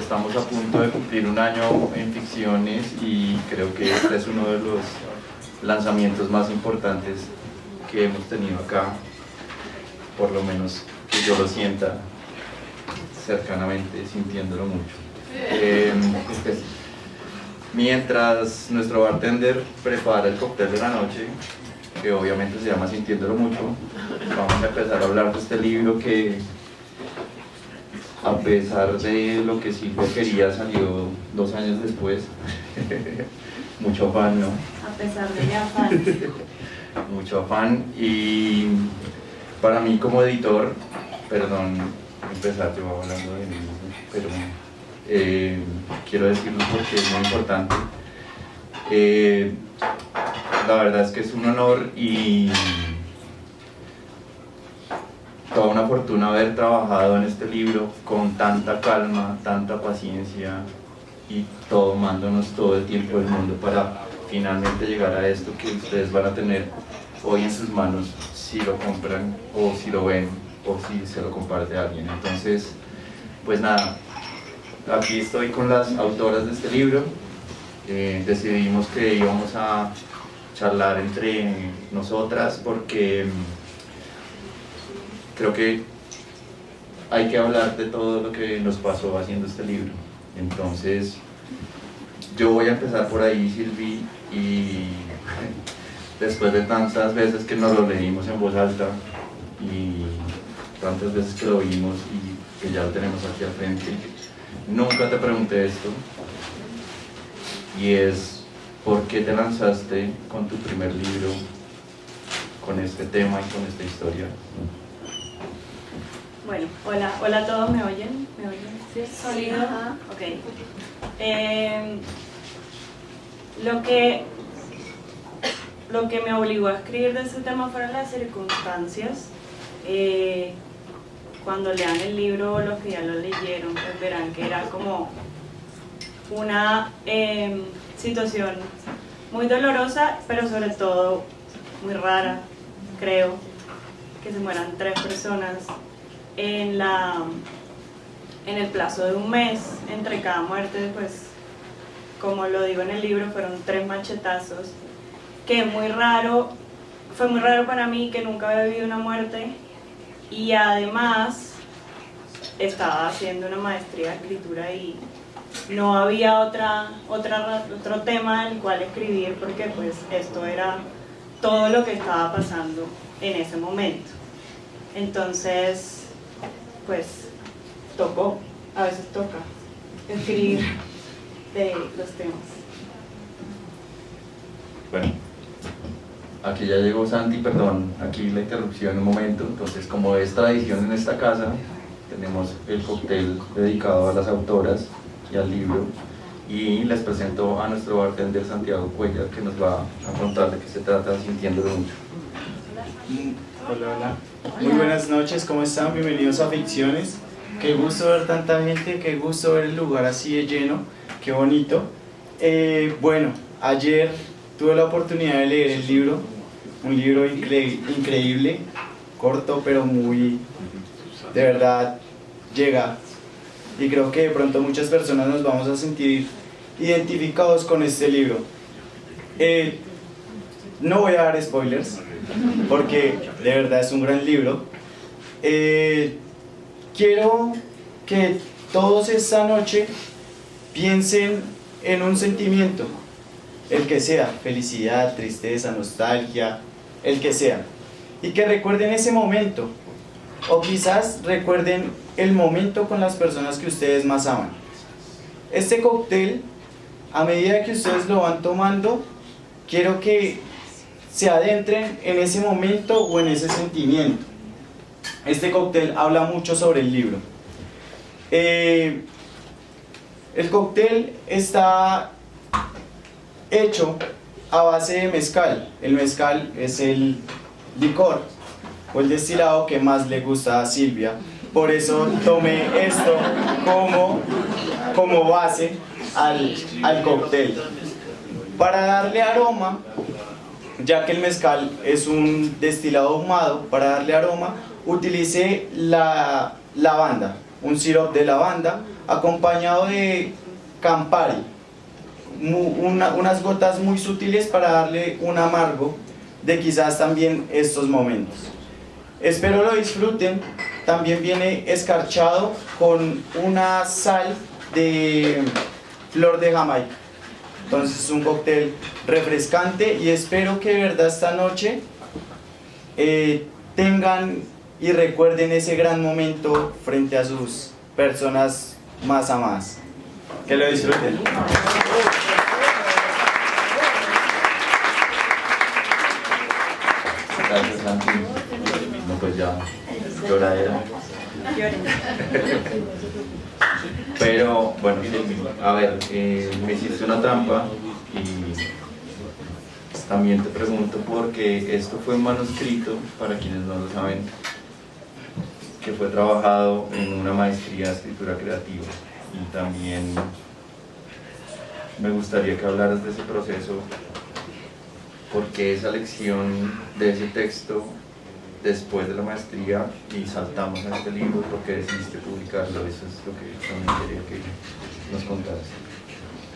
estamos a punto de cumplir un año en Ficciones y creo que este es uno de los lanzamientos más importantes que hemos tenido acá, por lo menos que yo lo sienta cercanamente, sintiéndolo mucho. Mientras nuestro bartender prepara el cóctel de la noche, que obviamente se llama Sintiéndolo Mucho, vamos a empezar a hablar de este libro que, a pesar de lo que Silvia quería, salió 2 años después. Mucho afán, ¿no? A pesar de mi afán. Mucho afán. Y para mí como editor, perdón, empezar yo hablando de mí, pero quiero decirlo porque es muy importante. La verdad es que es un honor y toda una fortuna haber trabajado en este libro con tanta calma, tanta paciencia y tomándonos todo el tiempo del mundo para finalmente llegar a esto que ustedes van a tener hoy en sus manos, si lo compran o si lo ven o si se lo comparte a alguien. Entonces, pues nada, aquí estoy con las autoras de este libro. Decidimos que íbamos a charlar entre nosotras porque creo que hay que hablar de todo lo que nos pasó haciendo este libro. Entonces, yo voy a empezar por ahí, Silvi, y después de tantas veces que nos lo leímos en voz alta y tantas veces que lo vimos y que ya lo tenemos aquí al frente, nunca te pregunté esto, y es ¿por qué te lanzaste con tu primer libro, con este tema y con esta historia? Bueno, hola a todos, ¿me oyen? ¿Me oyen? ¿Sí? ¿Sólido? Ok. Lo que me obligó a escribir de ese tema fueron las circunstancias. Cuando lean el libro, los que ya lo leyeron, pues verán que era como una situación muy dolorosa, pero sobre todo muy rara, creo, que se mueran 3 personas en el plazo de un mes entre cada muerte. Pues como lo digo en el libro, fueron 3 machetazos, que fue muy raro para mí, que nunca había vivido una muerte, y además estaba haciendo una maestría de escritura y no había otro tema del cual escribir, porque pues esto era todo lo que estaba pasando en ese momento. Entonces, pues a veces toca escribir de los temas. Bueno, aquí ya llegó Santi, perdón, aquí la interrupción un momento. Entonces, como es tradición en esta casa, tenemos el cóctel dedicado a las autoras y al libro, y les presento a nuestro bartender Santiago Cuellar, que nos va a contar de qué se trata Sintiéndolo Mucho. Hola. Muy buenas noches, ¿cómo están? Bienvenidos a Ficciones. Qué gusto ver tanta gente, qué gusto ver el lugar así de lleno, qué bonito. Bueno, ayer tuve la oportunidad de leer el libro, un libro increíble, corto pero muy, de verdad, llega. Y creo que de pronto muchas personas nos vamos a sentir identificados con este libro. No voy a dar spoilers, porque de verdad es un gran libro. Quiero que todos esta noche piensen en un sentimiento, el que sea, felicidad, tristeza, nostalgia, el que sea, y que recuerden ese momento, o quizás recuerden el momento con las personas que ustedes más aman. Este cóctel, a medida que ustedes lo van tomando, quiero que se adentren en ese momento o en ese sentimiento. Este cóctel habla mucho sobre el libro. El cóctel está hecho a base de mezcal. El mezcal es el licor o el destilado que más le gusta a Silvia. Por eso tomé esto como base al cóctel. Para darle aroma, ya que el mezcal es un destilado ahumado, para darle aroma utilicé la lavanda, un sirope de lavanda acompañado de Campari, unas gotas muy sutiles para darle un amargo de quizás también estos momentos. Espero lo disfruten. También viene escarchado con una sal de flor de Jamaica. Entonces es un cóctel refrescante y espero que de verdad esta noche tengan y recuerden ese gran momento frente a sus personas más amadas. Que lo disfruten. Gracias, Santi. No, pues ya, lloradera. Pero, bueno, a ver, me hiciste una trampa y también te pregunto porque esto fue un manuscrito, para quienes no lo saben, que fue trabajado en una maestría de escritura creativa. Y también me gustaría que hablaras de ese proceso, porque esa lección de ese texto después de la maestría y saltamos a este libro, porque decidiste publicarlo. Eso es lo que también quería que nos contaras.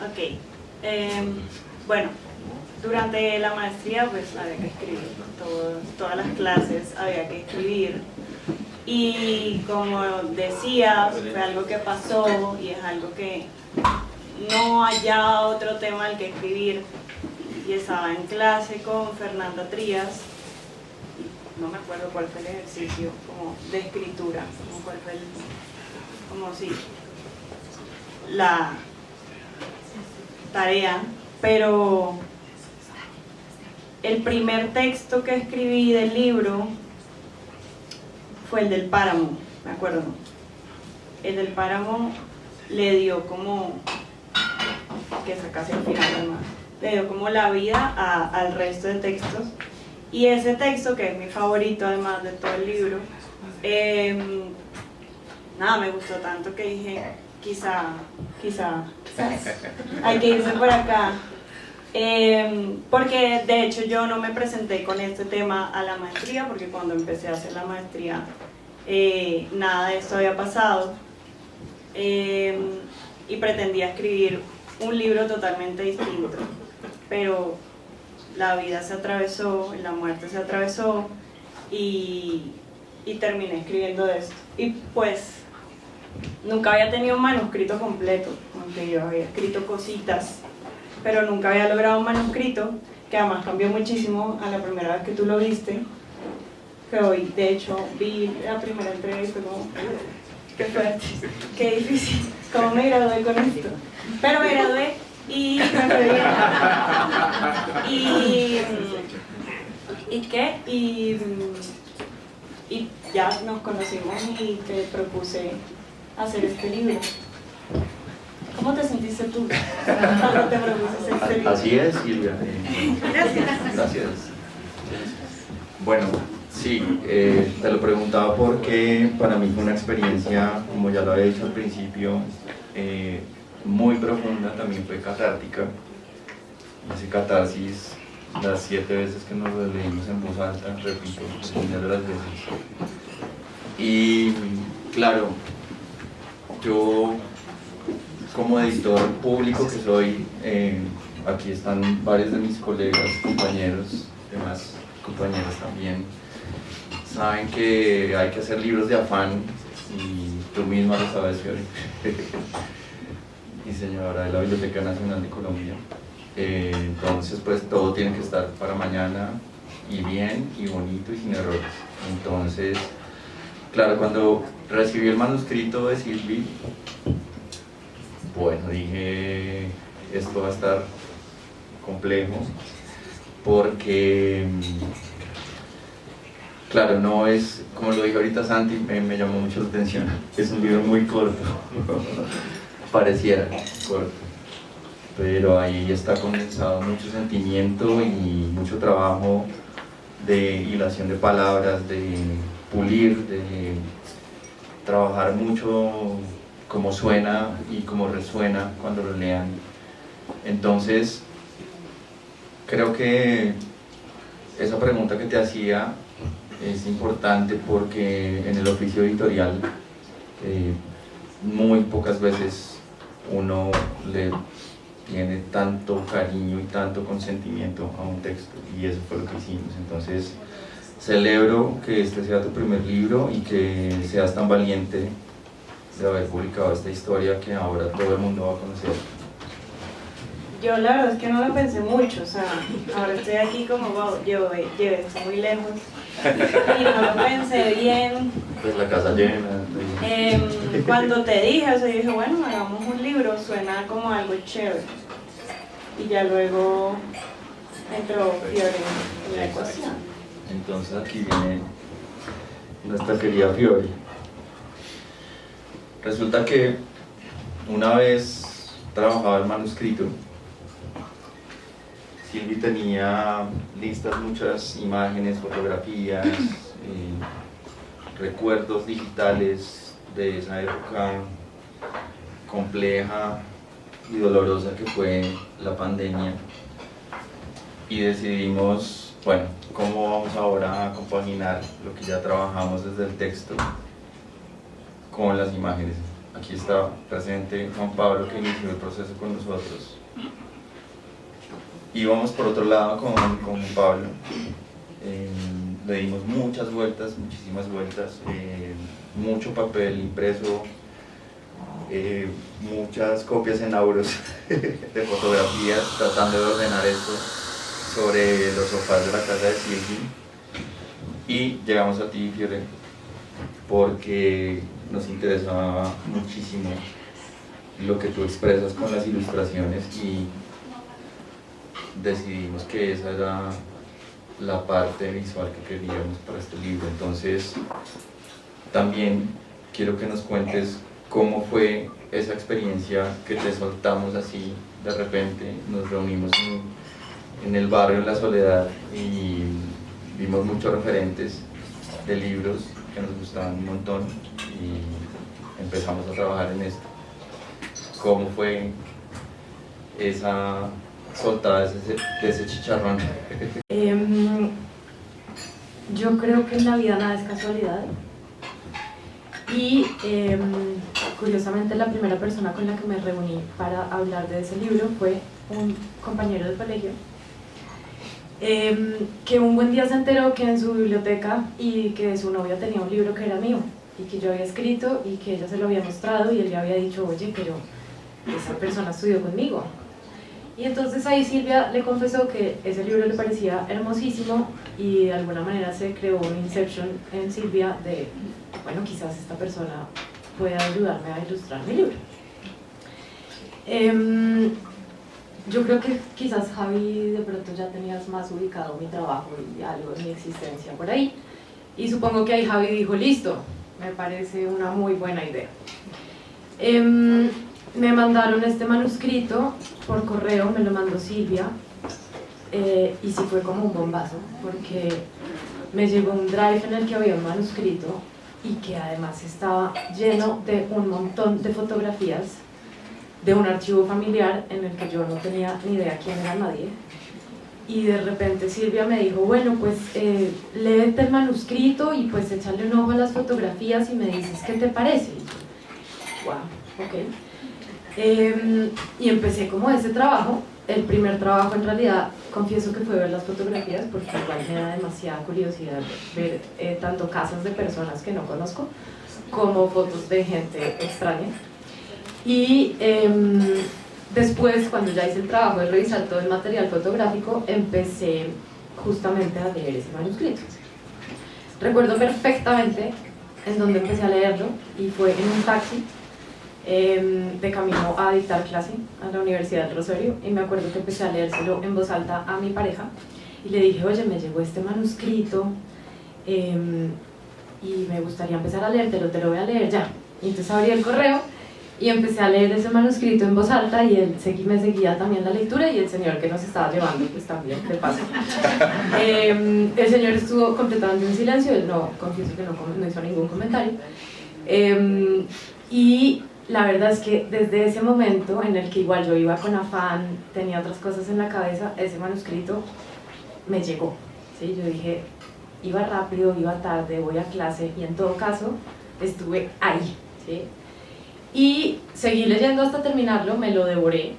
Ok, bueno, durante la maestría pues había que escribir, todas las clases había que escribir, y como decía, fue algo que pasó y es algo que no haya otro tema al que escribir, y estaba en clase con Fernanda Trías, no me acuerdo cuál fue el ejercicio como de escritura, como cuál fue como si la tarea, pero el primer texto que escribí del libro fue el del páramo, me acuerdo. El del páramo le dio como, que es casi al final además, le dio como la vida al resto de textos. Y ese texto, que es mi favorito además de todo el libro, nada, me gustó tanto que dije, quizás hay que irse por acá. Porque de hecho yo no me presenté con este tema a la maestría, porque cuando empecé a hacer la maestría nada de esto había pasado, y pretendía escribir un libro totalmente distinto, pero la vida se atravesó, la muerte se atravesó y terminé escribiendo esto. Y pues nunca había tenido un manuscrito completo, aunque yo había escrito cositas, pero nunca había logrado un manuscrito, que además cambió muchísimo a la primera vez que tú lo viste, que hoy de hecho vi la primera entrega y fue como, qué fuerte, qué difícil, cómo me gradué con esto, pero me gradué y me fue bien. Y ya nos conocimos y te propuse hacer este libro. ¿Cómo te sentiste tú cuando te propuse hacer este libro? Así es, Silvia. Gracias. Bueno, sí, te lo preguntaba porque para mí fue una experiencia, como ya lo había dicho al principio, muy profunda, también fue catártica. Hice catarsis las 7 veces que nos lo leímos en voz alta, repito, una de las veces. Y claro, yo como editor público que soy, aquí están varios de mis colegas, compañeros, demás compañeros también, saben que hay que hacer libros de afán, y tú misma lo sabes, Fiore, diseñadora de la Biblioteca Nacional de Colombia. Entonces pues todo tiene que estar para mañana, y bien, y bonito, y sin errores. Entonces, claro, cuando recibí el manuscrito de Silvi, bueno, dije, esto va a estar complejo, porque claro, no es, como lo dije ahorita Santi, me llamó mucho la atención, es un libro muy corto, pareciera corto, pero ahí está condensado mucho sentimiento y mucho trabajo de hilación de palabras, de pulir, de trabajar mucho cómo suena y cómo resuena cuando lo lean. Entonces, creo que esa pregunta que te hacía es importante, porque en el oficio editorial muy pocas veces uno le tiene tanto cariño y tanto consentimiento a un texto, y eso fue lo que hicimos. Entonces celebro que este sea tu primer libro y que seas tan valiente de haber publicado esta historia que ahora todo el mundo va a conocer. Yo la verdad es que no lo pensé mucho, o sea, ahora estoy aquí como, wow, llevé esto muy lejos y no lo pensé bien. Pues la casa llena. Cuando te dije, o sea, yo dije, bueno, hagamos un libro, suena como algo chévere. Y ya luego entró Fiore en la ecuación. Entonces aquí viene nuestra querida Fiore. Resulta que una vez trabajaba el manuscrito, Silvi tenía listas muchas imágenes, fotografías, recuerdos digitales de esa época compleja y dolorosa que fue la pandemia, y decidimos, bueno, ¿cómo vamos ahora a compaginar lo que ya trabajamos desde el texto con las imágenes? Aquí está presente Juan Pablo, que inició el proceso con nosotros. Y vamos por otro lado con Juan Pablo. Le dimos muchas vueltas, muchísimas vueltas, mucho papel impreso, muchas copias en auros de fotografías, tratando de ordenar esto sobre los sofás de la casa de Silvi. Y llegamos a ti, Fiore, porque nos interesaba muchísimo lo que tú expresas con las ilustraciones, y decidimos que esa era la parte visual que queríamos para este libro. Entonces también quiero que nos cuentes cómo fue esa experiencia que te soltamos así de repente. Nos reunimos en el barrio, en La Soledad, y vimos muchos referentes de libros que nos gustaban un montón y empezamos a trabajar en esto. ¿Cómo fue esa soltada de ese chicharrón? Yo creo que en la vida nada es casualidad, y curiosamente la primera persona con la que me reuní para hablar de ese libro fue un compañero de colegio, que un buen día se enteró que en su biblioteca y que su novia tenía un libro que era mío y que yo había escrito y que ella se lo había mostrado, y él le había dicho, oye, pero esa persona estudió conmigo. Y entonces ahí Silvia le confesó que ese libro le parecía hermosísimo, y de alguna manera se creó un inception en Silvia de, bueno, quizás esta persona pueda ayudarme a ilustrar mi libro. Yo creo que quizás, Javi, de pronto ya tenías más ubicado mi trabajo y algo de mi existencia por ahí, y supongo que ahí Javi dijo, listo, me parece una muy buena idea. Me mandaron este manuscrito por correo, me lo mandó Silvia, y sí fue como un bombazo, porque me llegó un drive en el que había un manuscrito y que además estaba lleno de un montón de fotografías de un archivo familiar en el que yo no tenía ni idea quién era nadie. Y de repente Silvia me dijo, bueno, pues léete el manuscrito y pues échale un ojo a las fotografías y me dices qué te parece. Wow, ok. Y empecé como ese trabajo. El primer trabajo en realidad, confieso que fue ver las fotografías, porque igual me da demasiada curiosidad ver tanto casas de personas que no conozco como fotos de gente extraña. Y después, cuando ya hice el trabajo de revisar todo el material fotográfico, empecé justamente a leer ese manuscrito. Recuerdo perfectamente en donde empecé a leerlo, y fue en un taxi de camino a dictar clase a la Universidad del Rosario, y me acuerdo que empecé a leérselo en voz alta a mi pareja y le dije, oye, me llegó este manuscrito y me gustaría empezar a leértelo, te lo voy a leer ya. Y entonces abrí el correo y empecé a leer ese manuscrito en voz alta, y él me seguía también la lectura, y el señor que nos estaba llevando pues también, de paso. El señor estuvo completamente en silencio, él no, confieso que no hizo ningún comentario, y la verdad es que desde ese momento en el que igual yo iba con afán, tenía otras cosas en la cabeza, ese manuscrito me llegó, ¿sí? Yo dije, iba rápido, iba tarde, voy a clase, y en todo caso estuve ahí, ¿sí? Y seguí leyendo hasta terminarlo, me lo devoré.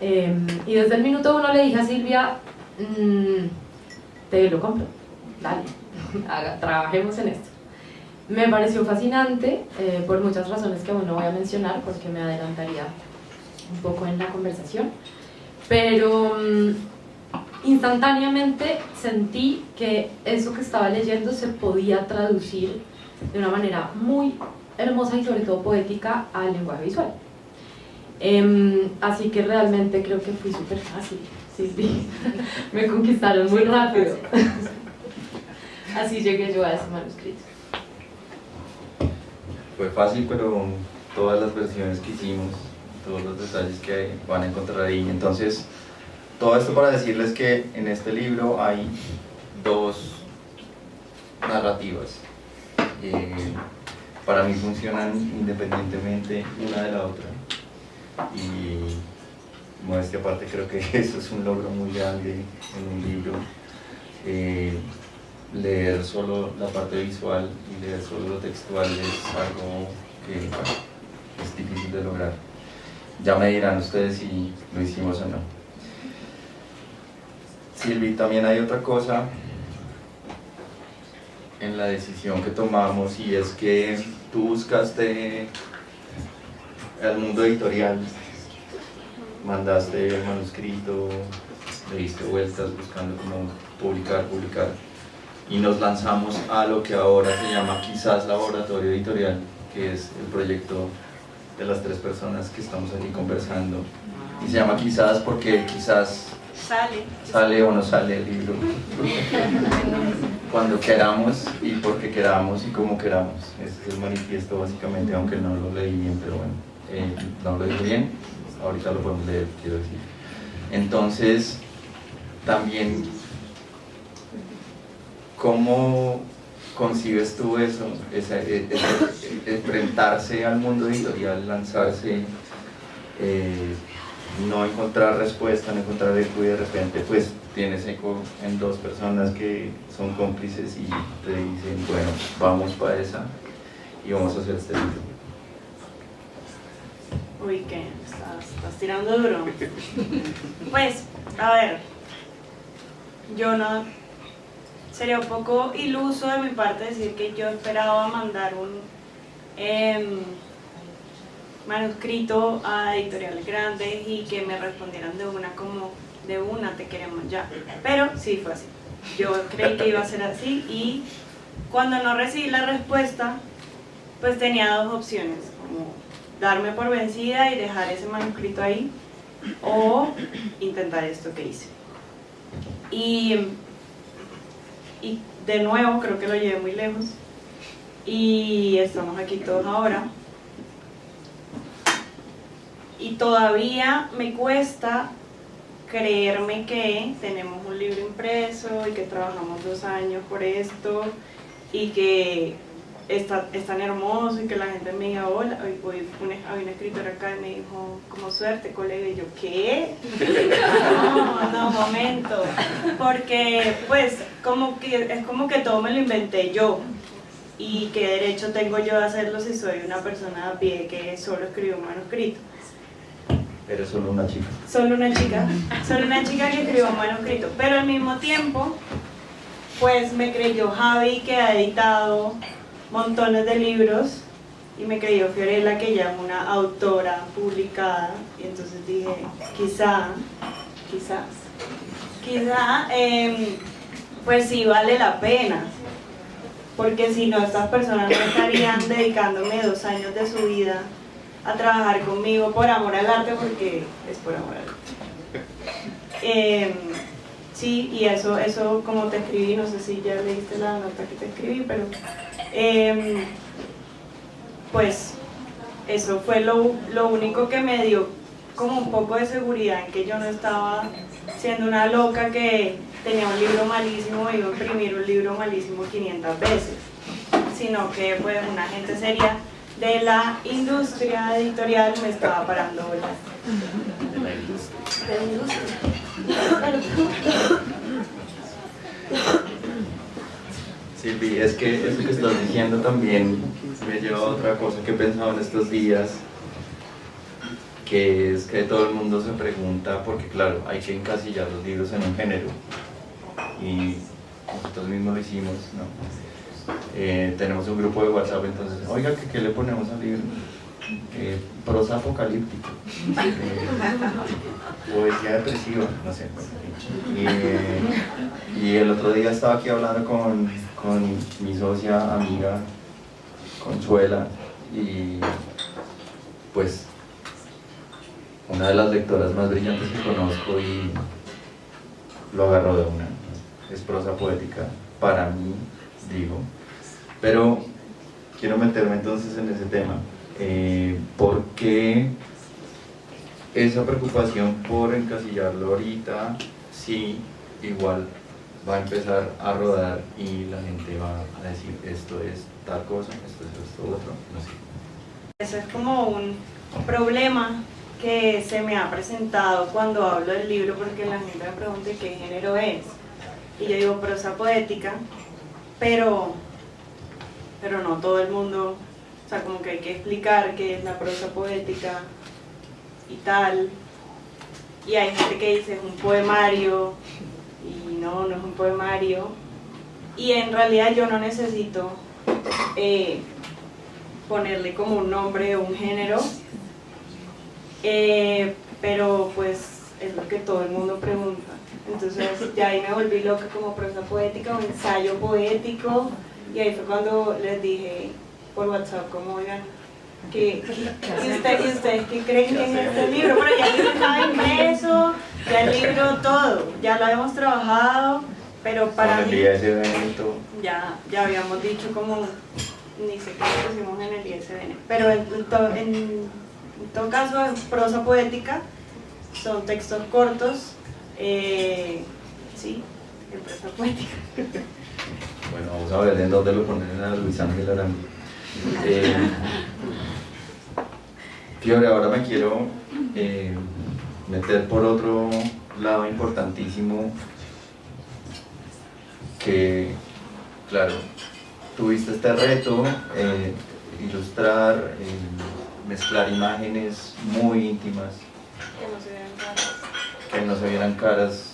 Y desde el minuto 1 le dije a Silvia, te lo compro, dale, trabajemos en esto. Me pareció fascinante por muchas razones que aún no voy a mencionar porque me adelantaría un poco en la conversación, pero instantáneamente sentí que eso que estaba leyendo se podía traducir de una manera muy hermosa y sobre todo poética al lenguaje visual. Así que realmente creo que fui súper fácil, sí. Me conquistaron muy rápido. Así llegué yo a ese manuscrito. Fue fácil, pero todas las versiones que hicimos, todos los detalles que van a encontrar ahí. Entonces, todo esto para decirles que en este libro hay dos narrativas. Para mí funcionan independientemente una de la otra. Y modestia aparte, creo que eso es un logro muy grande en un libro. Leer solo la parte visual y leer solo lo textual es algo que, bueno, es difícil de lograr. Ya me dirán ustedes si lo hicimos o no. Silvi, también hay otra cosa en la decisión que tomamos, y es que tú buscaste al mundo editorial, mandaste el manuscrito, le diste vueltas buscando cómo publicar, y nos lanzamos a lo que ahora se llama Quizás Laboratorio Editorial, que es el proyecto de las tres personas que estamos aquí conversando. Y se llama Quizás porque quizás sale o no sale el libro cuando queramos y porque queramos y como queramos. Ese es el manifiesto básicamente, aunque no lo leí bien, pero bueno, no lo dije bien, ahorita lo podemos leer, quiero decir. Entonces, también, ¿cómo concibes tú eso? Enfrentarse al mundo editorial, lanzarse, no encontrar respuesta, no encontrar eco, y de repente pues tienes eco en dos personas que son cómplices y te dicen, bueno, vamos para esa y vamos a hacer este libro. Uy, ¿qué? Estás tirando duro. Pues, a ver, yo no... Sería un poco iluso de mi parte decir que yo esperaba mandar un manuscrito a editoriales grandes y que me respondieran de una como de una, te queremos ya. Pero sí fue así. Yo creí que iba a ser así, y cuando no recibí la respuesta, pues tenía dos opciones, como darme por vencida y dejar ese manuscrito ahí, o intentar esto que hice. Y de nuevo creo que lo llevé muy lejos y estamos aquí todos ahora. Y todavía me cuesta creerme que tenemos un libro impreso y que trabajamos 2 años por esto y que es tan hermoso y que la gente me diga hola. Hoy había una escritora acá y me dijo, como suerte, colega, y yo, ¿qué? No, momento, porque pues es como que todo me lo inventé yo, y qué derecho tengo yo a hacerlo si soy una persona a pie que solo escribió un manuscrito. Eres solo una chica. Solo una chica que escribió un manuscrito, pero al mismo tiempo pues me creyó Javi, que ha editado montones de libros, y me creyó Fiorella, que ya es una autora publicada, y entonces dije, quizá, pues sí vale la pena, porque si no, estas personas no estarían dedicándome 2 años de su vida a trabajar conmigo por amor al arte, porque es por amor al arte. Sí, y eso como te escribí, no sé si ya leíste la nota que te escribí, pero pues eso fue lo único que me dio como un poco de seguridad en que yo no estaba siendo una loca que tenía un libro malísimo y iba a imprimir un libro malísimo 500 veces, sino que pues una gente seria de la industria editorial me estaba parando bolas. De la industria. De la industria. Silvi, es que eso que estás diciendo también me lleva a otra cosa que he pensado en estos días, que es que todo el mundo se pregunta, porque claro, hay que encasillar los libros en un género, y nosotros mismos lo hicimos, ¿no? Tenemos un grupo de WhatsApp, entonces, oiga, ¿qué le ponemos al libro? Prosa apocalíptica, poesía depresiva, no sé. Y el otro día estaba aquí hablando con mi socia, amiga, Consuela, y pues una de las lectoras más brillantes que conozco, y lo agarró de una. Es prosa poética para mí, digo, pero quiero meterme entonces en ese tema. ¿Por qué esa preocupación por encasillarlo ahorita si igual va a empezar a rodar y la gente va a decir esto es tal cosa, esto es esto otro? No sé. Eso es como un problema que se me ha presentado cuando hablo del libro, porque la gente me pregunta qué género es. Y yo digo prosa poética, pero no todo el mundo, o sea, como que hay que explicar qué es la prosa poética y tal. Y hay gente que dice es un poemario, y no es un poemario. Y en realidad yo no necesito ponerle como un nombre o un género, pero pues es lo que todo el mundo pregunta. Entonces ya ahí me volví loca como prosa poética o ensayo poético, y ahí fue cuando les dije por WhatsApp como, oigan, ¿y ustedes qué creen que es este libro? Pero ya el libro estaba impreso, ya el libro todo, ya lo habíamos trabajado, pero para Con el mí ISBN y todo. ya habíamos dicho como, ni sé qué lo pusimos en el ISBN, pero en todo caso en prosa poética son textos cortos, sí, en prosa poética. Bueno, vamos a ver en dónde lo ponen a Luis Ángel Arango. Fiore, ahora me quiero meter por otro lado importantísimo, que, claro, tuviste este reto, ilustrar, mezclar imágenes muy íntimas, Que no se vean caras. que no se vieran caras.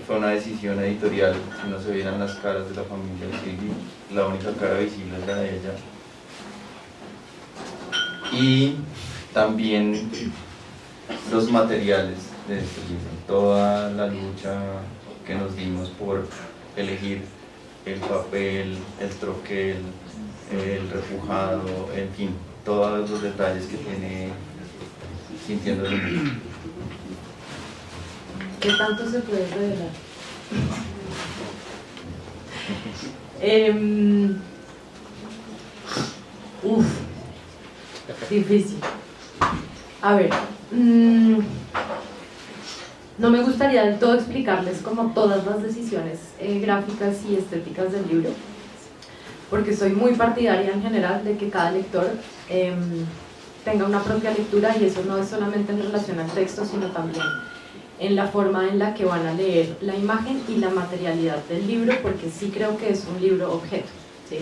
Fue una decisión editorial, que no se vieran las caras de la familia de Silvi, la única cara visible es la de ella. Y también los materiales de este libro, toda la lucha que nos dimos por elegir el papel, el troquel, el repujado, en fin, todos los detalles que tiene Sintiendo el Mundo. ¿Qué tanto se puede revelar? Difícil. A ver, no me gustaría del todo explicarles como todas las decisiones gráficas y estéticas del libro, porque soy muy partidaria en general de que cada lector tenga una propia lectura, y eso no es solamente en relación al texto, sino también en la forma en la que van a leer la imagen y la materialidad del libro, porque sí creo que es un libro objeto, ¿sí?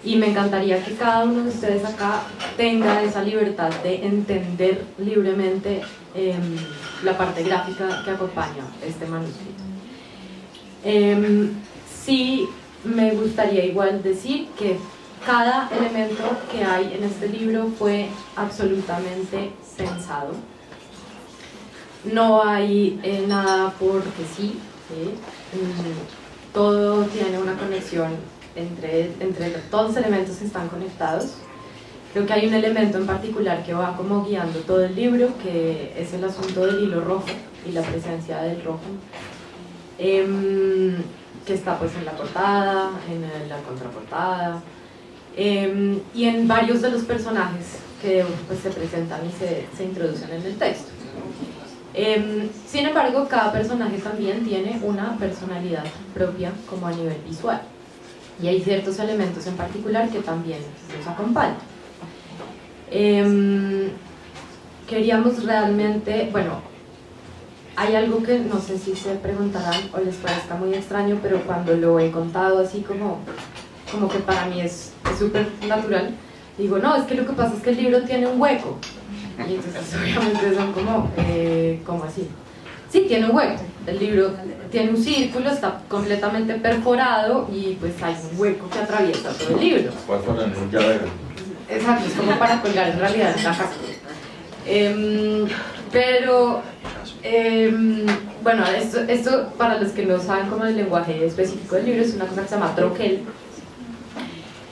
Y me encantaría que cada uno de ustedes acá tenga esa libertad de entender libremente la parte gráfica que acompaña este manuscrito. Sí me gustaría igual decir que cada elemento que hay en este libro fue absolutamente pensado. No hay nada porque sí, ¿sí? Todo tiene una conexión entre todos los elementos que están conectados. Creo que hay un elemento en particular que va como guiando todo el libro, que es el asunto del hilo rojo y la presencia del rojo, que está pues en la portada, en la contraportada, y en varios de los personajes que pues se presentan y se introducen en el texto. Sin embargo, cada personaje también tiene una personalidad propia como a nivel visual, y hay ciertos elementos en particular que también nos acompañan. Queríamos realmente, bueno, hay algo que no sé si se preguntarán o les parezca muy extraño, pero cuando lo he contado así como que para mí es súper natural, digo, no, es que lo que pasa es que el libro tiene un hueco. Y entonces obviamente son como, ¿cómo así? Sí, tiene un hueco, el libro tiene un círculo, está completamente perforado y pues hay un hueco que atraviesa todo el libro. Voy a ponerle un llavero. Exacto, es como para colgar en realidad en la casa. Pero, bueno, esto para los que no saben como el lenguaje específico del libro es una cosa que se llama troquel.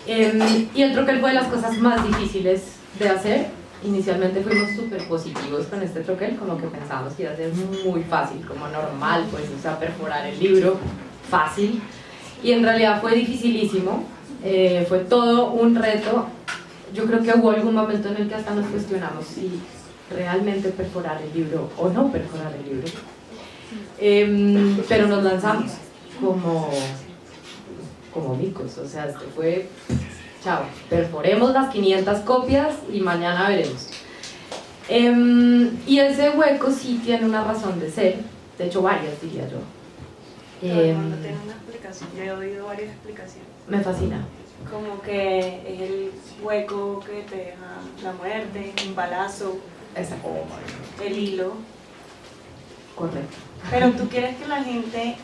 Y el troquel fue de las cosas más difíciles de hacer. Inicialmente fuimos súper positivos con este troquel, como que pensábamos que iba a ser muy fácil, como normal, pues, o sea, perforar el libro, fácil. Y en realidad fue dificilísimo, fue todo un reto. Yo creo que hubo algún momento en el que hasta nos cuestionamos si realmente perforar el libro o no perforar el libro. Pero nos lanzamos como micos, o sea, esto fue... Chao, perforemos las 500 copias y mañana veremos. Y ese hueco sí tiene una razón de ser, de hecho varias diría yo. Todo el mundo tiene una explicación, yo he oído varias explicaciones. Me fascina. Como que es el hueco que te deja la muerte, un balazo, Exacto. el hilo. Correcto. Pero tú quieres que la gente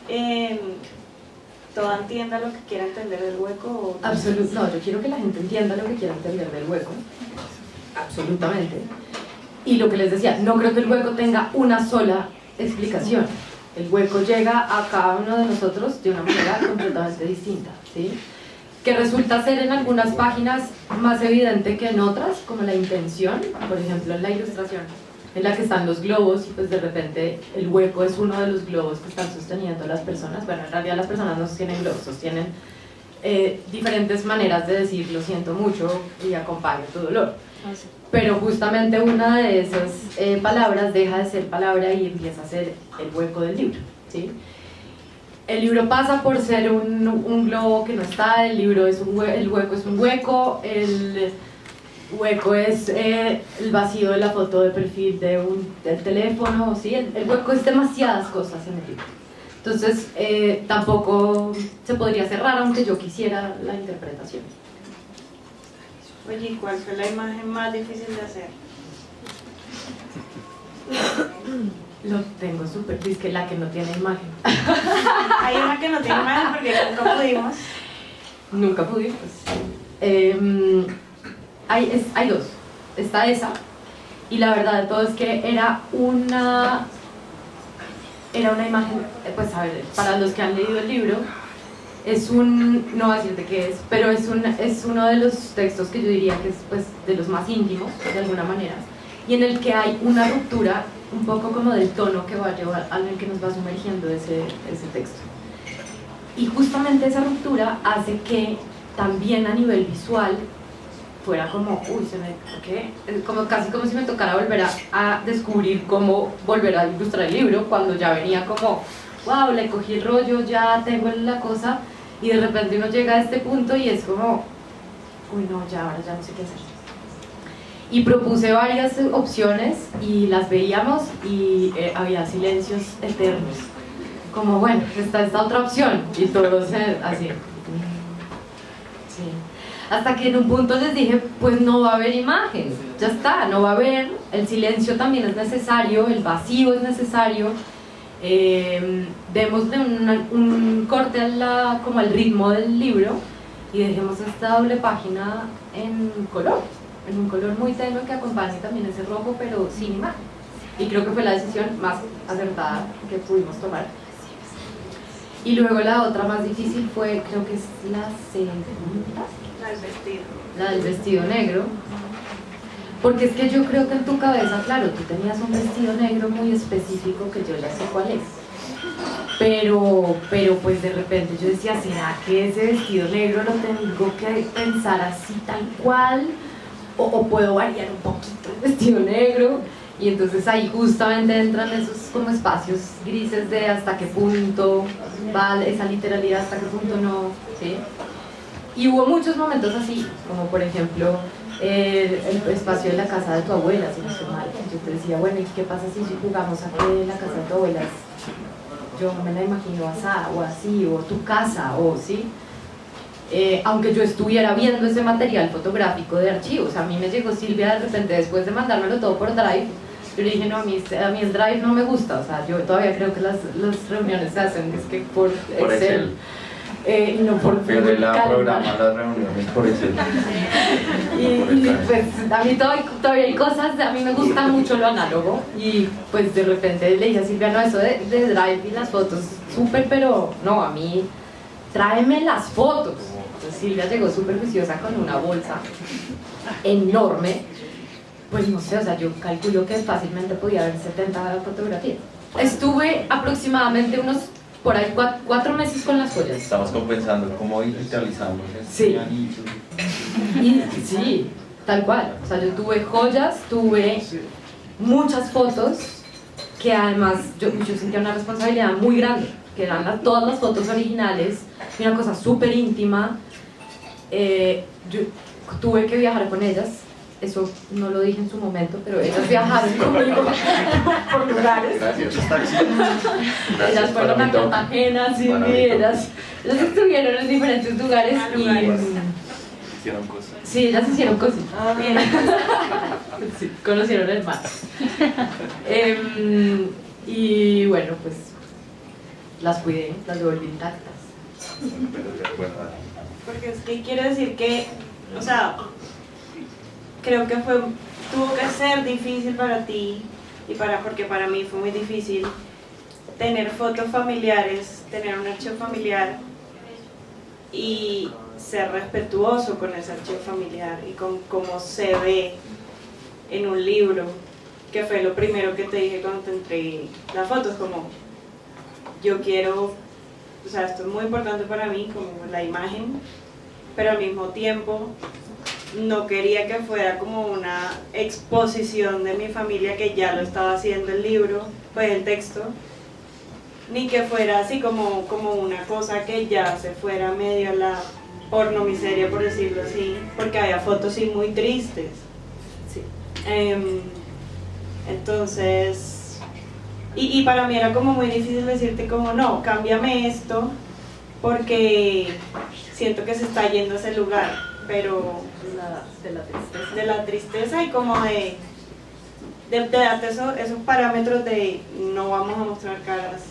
toda entienda lo que quiera entender del hueco. No, yo quiero que la gente entienda lo que quiera entender del hueco. Absolutamente. Y lo que les decía, no creo que el hueco tenga una sola explicación. El hueco llega a cada uno de nosotros de una manera completamente distinta, ¿sí? Que resulta ser en algunas páginas más evidente que en otras, como la intención, por ejemplo en la ilustración, en la que están los globos y pues de repente el hueco es uno de los globos que están sosteniendo las personas. Bueno, en realidad las personas no sostienen globos, sostienen diferentes maneras de decir lo siento mucho y acompaño tu dolor. Pero justamente una de esas palabras deja de ser palabra y empieza a ser el hueco del libro, ¿sí? El libro pasa por ser un globo que no está, el hueco es un hueco, el hueco es el vacío de la foto de perfil del teléfono, ¿sí? El hueco es demasiadas cosas en el libro. Entonces, tampoco se podría cerrar aunque yo quisiera la interpretación. Oye, ¿cuál fue la imagen más difícil de hacer? Lo tengo súper que la que no tiene imagen. Hay una que no tiene imagen porque nunca pudimos. Nunca pudimos. Hay dos. Está esa. Y la verdad de todo es que era una imagen, pues a ver, para los que han leído el libro, no voy a decirte qué es, pero es uno de los textos que yo diría que es pues de los más íntimos, de alguna manera, y en el que hay una ruptura un poco como del tono que va a llevar al que nos va sumergiendo ese texto. Y justamente esa ruptura hace que también a nivel visual fuera como, como casi como si me tocara volver a descubrir cómo volver a ilustrar el libro, cuando ya venía como, wow, le cogí el rollo, ya tengo la cosa, y de repente uno llega a este punto y es como, uy no, ahora ya no sé qué hacer. Y propuse varias opciones y las veíamos y había silencios eternos, como bueno, está esta otra opción, y todos así. Sí. Hasta que en un punto les dije, pues no va a haber imagen, ya está, no va a haber, el silencio también es necesario, el vacío es necesario, démosle un corte como al ritmo del libro y dejemos esta doble página en un color muy tenue que acompañe también ese rojo pero sin imagen. Y creo que fue la decisión más acertada que pudimos tomar. Y luego la otra más difícil fue, creo que es la segunda. La del vestido negro. Porque es que yo creo que en tu cabeza, claro, tú tenías un vestido negro muy específico que yo ya sé cuál es. Pero pues de repente yo decía, ¿será que ese vestido negro lo tengo que pensar así tal cual? ¿O puedo variar un poquito el vestido negro? Y entonces ahí justamente entran esos como espacios grises de hasta qué punto va esa literalidad, hasta qué punto no, ¿sí? Y hubo muchos momentos así, como por ejemplo el espacio de la casa de tu abuela, si no estoy mal. Yo te decía, bueno, ¿y qué pasa si jugamos a que la casa de tu abuela yo me la imagino así, o tu casa, o sí? aunque yo estuviera viendo ese material fotográfico de archivos. A mí me llegó Silvia de repente después de mandármelo todo por Drive. Yo le dije, no, a mí el Drive no me gusta, o sea, yo todavía creo que las reuniones se hacen es que por Excel. Y no por Fiorella Calendar. programa las reuniones por Excel. Y pues a mí todavía hay cosas, a mí me gusta mucho lo análogo y pues de repente le dije a Silvia, no, eso de Drive y las fotos, súper, pero no, a mí tráeme las fotos. Entonces Silvia llegó súper juiciosa con una bolsa enorme, pues no sé, o sea, yo calculo que fácilmente podía haber 70 fotografías. Estuve aproximadamente unos, por ahí, 4 meses con las joyas. Estamos compensando cómo digitalizamos Sí. este anillo. Y sí, tal cual. O sea, yo tuve joyas, tuve muchas fotos que además yo sentía una responsabilidad muy grande, que eran todas las fotos originales, y una cosa súper íntima. Yo tuve que viajar con ellas, eso no lo dije en su momento, pero ellas viajaron conmigo por lugares. Gracias. Ellas fueron a Cartagena, sí, ellas estuvieron en diferentes lugares y Hicieron cosas. sí, ellas hicieron cositas. Sí, conocieron el mar. Y bueno, pues las cuidé, las devolví intactas. Pero de acuerdo. Porque es que quiero decir que, o sea, creo que tuvo que ser difícil para ti porque para mí fue muy difícil tener fotos familiares, tener un archivo familiar y ser respetuoso con ese archivo familiar y con cómo se ve en un libro, que fue lo primero que te dije cuando te entregué las fotos, como yo quiero, o sea, esto es muy importante para mí, como la imagen, pero al mismo tiempo no quería que fuera como una exposición de mi familia, que ya lo estaba haciendo el libro, pues el texto, ni que fuera así como una cosa que ya se fuera medio a la pornomiseria, por decirlo así, porque había fotos sí muy tristes. Sí. Entonces, y para mí era como muy difícil decirte como no, cámbiame esto, porque siento que se está yendo a ese lugar, pero De la tristeza. de la tristeza y como de darte esos parámetros de no vamos a mostrar caras,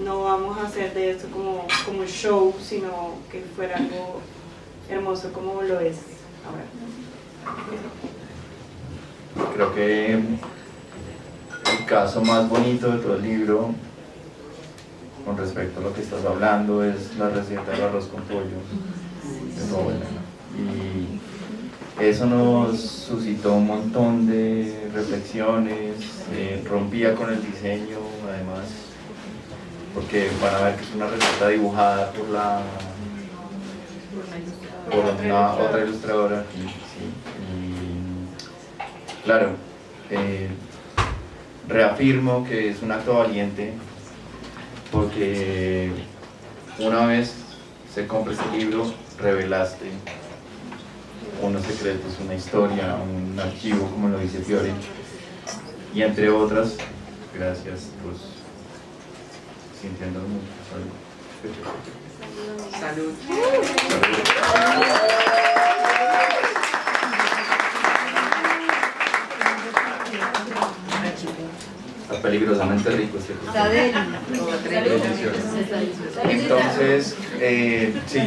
no vamos a hacer de esto como un show, sino que fuera algo hermoso como lo es ahora. Creo que el caso más bonito de todo el libro, con respecto a lo que estás hablando, es la receta del arroz con pollo de tu abuela. Y eso nos suscitó un montón de reflexiones, rompía con el diseño, además, porque van a ver que es una receta dibujada por una otra ilustradora aquí, sí. Y claro, reafirmo que es un acto valiente, porque una vez se compra este libro, revelaste unos secretos, una historia, un archivo, como lo dice Fiore, y entre otras, gracias, pues, sintiendo mucho. Salud. Está peligrosamente rico este Está delicioso. Entonces, sí,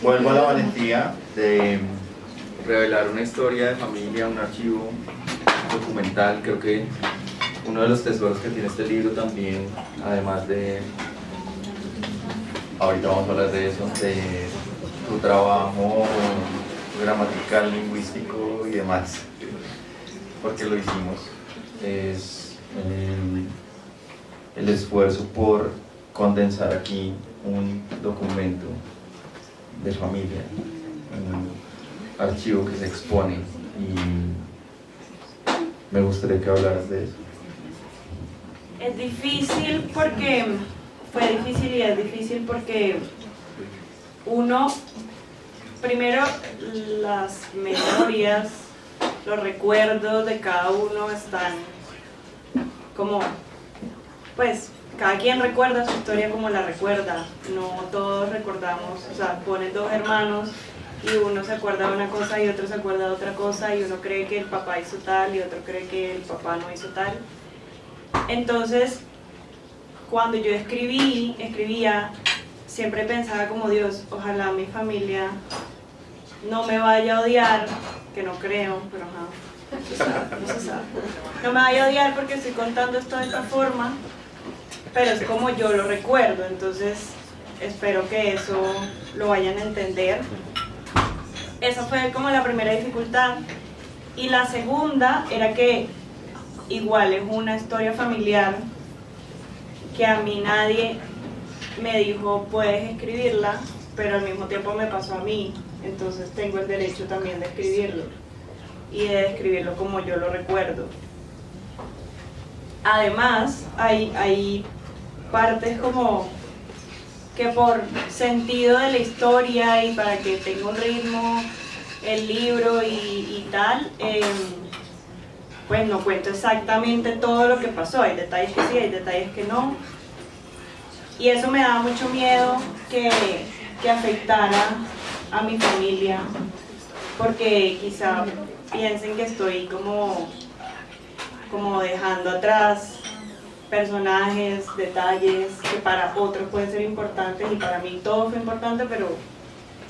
vuelvo a la valentía de revelar una historia de familia, un archivo documental. Creo que uno de los tesoros que tiene este libro también, además de, ahorita vamos a hablar de eso, de tu trabajo gramatical, lingüístico y demás, porque lo hicimos, es el esfuerzo por condensar aquí un documento de familia, un archivo que se expone, y me gustaría que hablaras de eso. Es difícil porque fue difícil y es difícil porque uno, primero las memorias, los recuerdos de cada uno están como, pues, cada quien recuerda su historia como la recuerda, no todos recordamos, o sea, ponen dos hermanos y uno se acuerda de una cosa y otro se acuerda de otra cosa y uno cree que el papá hizo tal y otro cree que el papá no hizo tal. Entonces, cuando yo escribía, siempre pensaba como Dios, ojalá mi familia no me vaya a odiar, que no creo, pero ajá, no se sabe. No me vaya a odiar porque estoy contando esto de esta forma, pero es como yo lo recuerdo, entonces espero que eso lo vayan a entender. Esa fue como la primera dificultad. Y la segunda era que igual es una historia familiar que a mí nadie me dijo puedes escribirla, pero al mismo tiempo me pasó a mí, entonces tengo el derecho también de escribirlo y de escribirlo como yo lo recuerdo. Además, hay partes como que por sentido de la historia y para que tenga un ritmo el libro y tal, pues no cuento exactamente todo lo que pasó, hay detalles que sí, hay detalles que no, y eso me daba mucho miedo que afectara a mi familia, porque quizá piensen que estoy como dejando atrás personajes, detalles que para otros pueden ser importantes y para mí todo fue importante,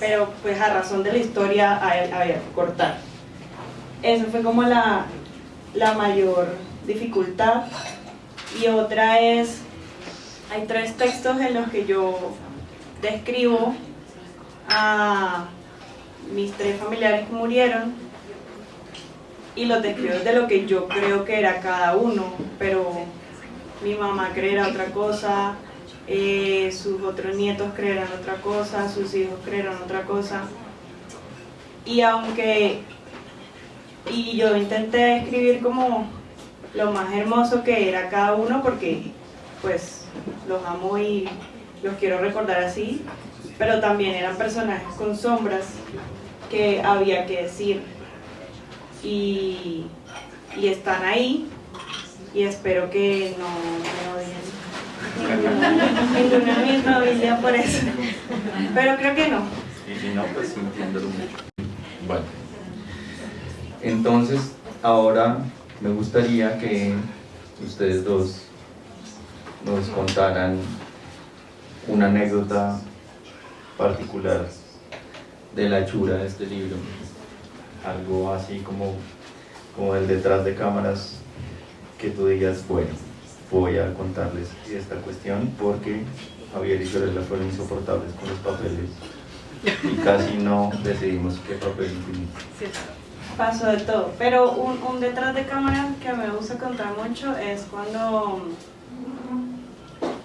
pero pues a razón de la historia había que cortar. Eso fue como la mayor dificultad. Y otra es, hay 3 textos en los que yo describo a mis 3 familiares que murieron y los describo de lo que yo creo que era cada uno, pero mi mamá creerá otra cosa, sus otros nietos creerán otra cosa, sus hijos creerán otra cosa. Y yo intenté escribir como lo más hermoso que era cada uno, porque pues los amo y los quiero recordar así, pero también eran personajes con sombras que había que decir y están ahí. Y espero que no me odien ninguna de mi familia por eso, pero creo que no. Y si no, pues sintiéndolo mucho. Bueno, entonces ahora me gustaría que ustedes dos nos contaran una anécdota particular de la hechura de este libro, algo así como el detrás de cámaras, que tú digas, bueno, voy a contarles esta cuestión porque Javier y Fiorella fueron insoportables con los papeles y casi no decidimos qué papel imprimir. Sí, pasó de todo, pero un detrás de cámara que me gusta contar mucho es cuando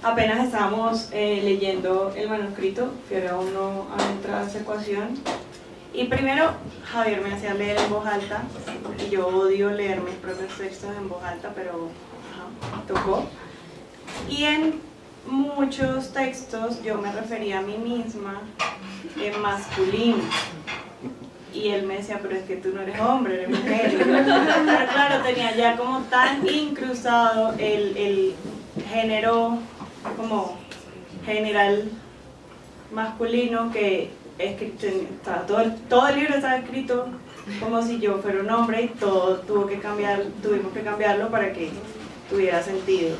apenas estábamos leyendo el manuscrito, Fiorella aún no había entrado a esa ecuación. Y primero, Javier me hacía leer en voz alta, y yo odio leer mis propios textos en voz alta, pero tocó. Y en muchos textos yo me refería a mí misma en masculino. Y él me decía, pero es que tú no eres hombre, eres mujer. Pero claro, tenía ya como tan incrustado el género como general masculino que todo el libro estaba escrito como si yo fuera un hombre y todo tuvimos que cambiarlo para que tuviera sentido.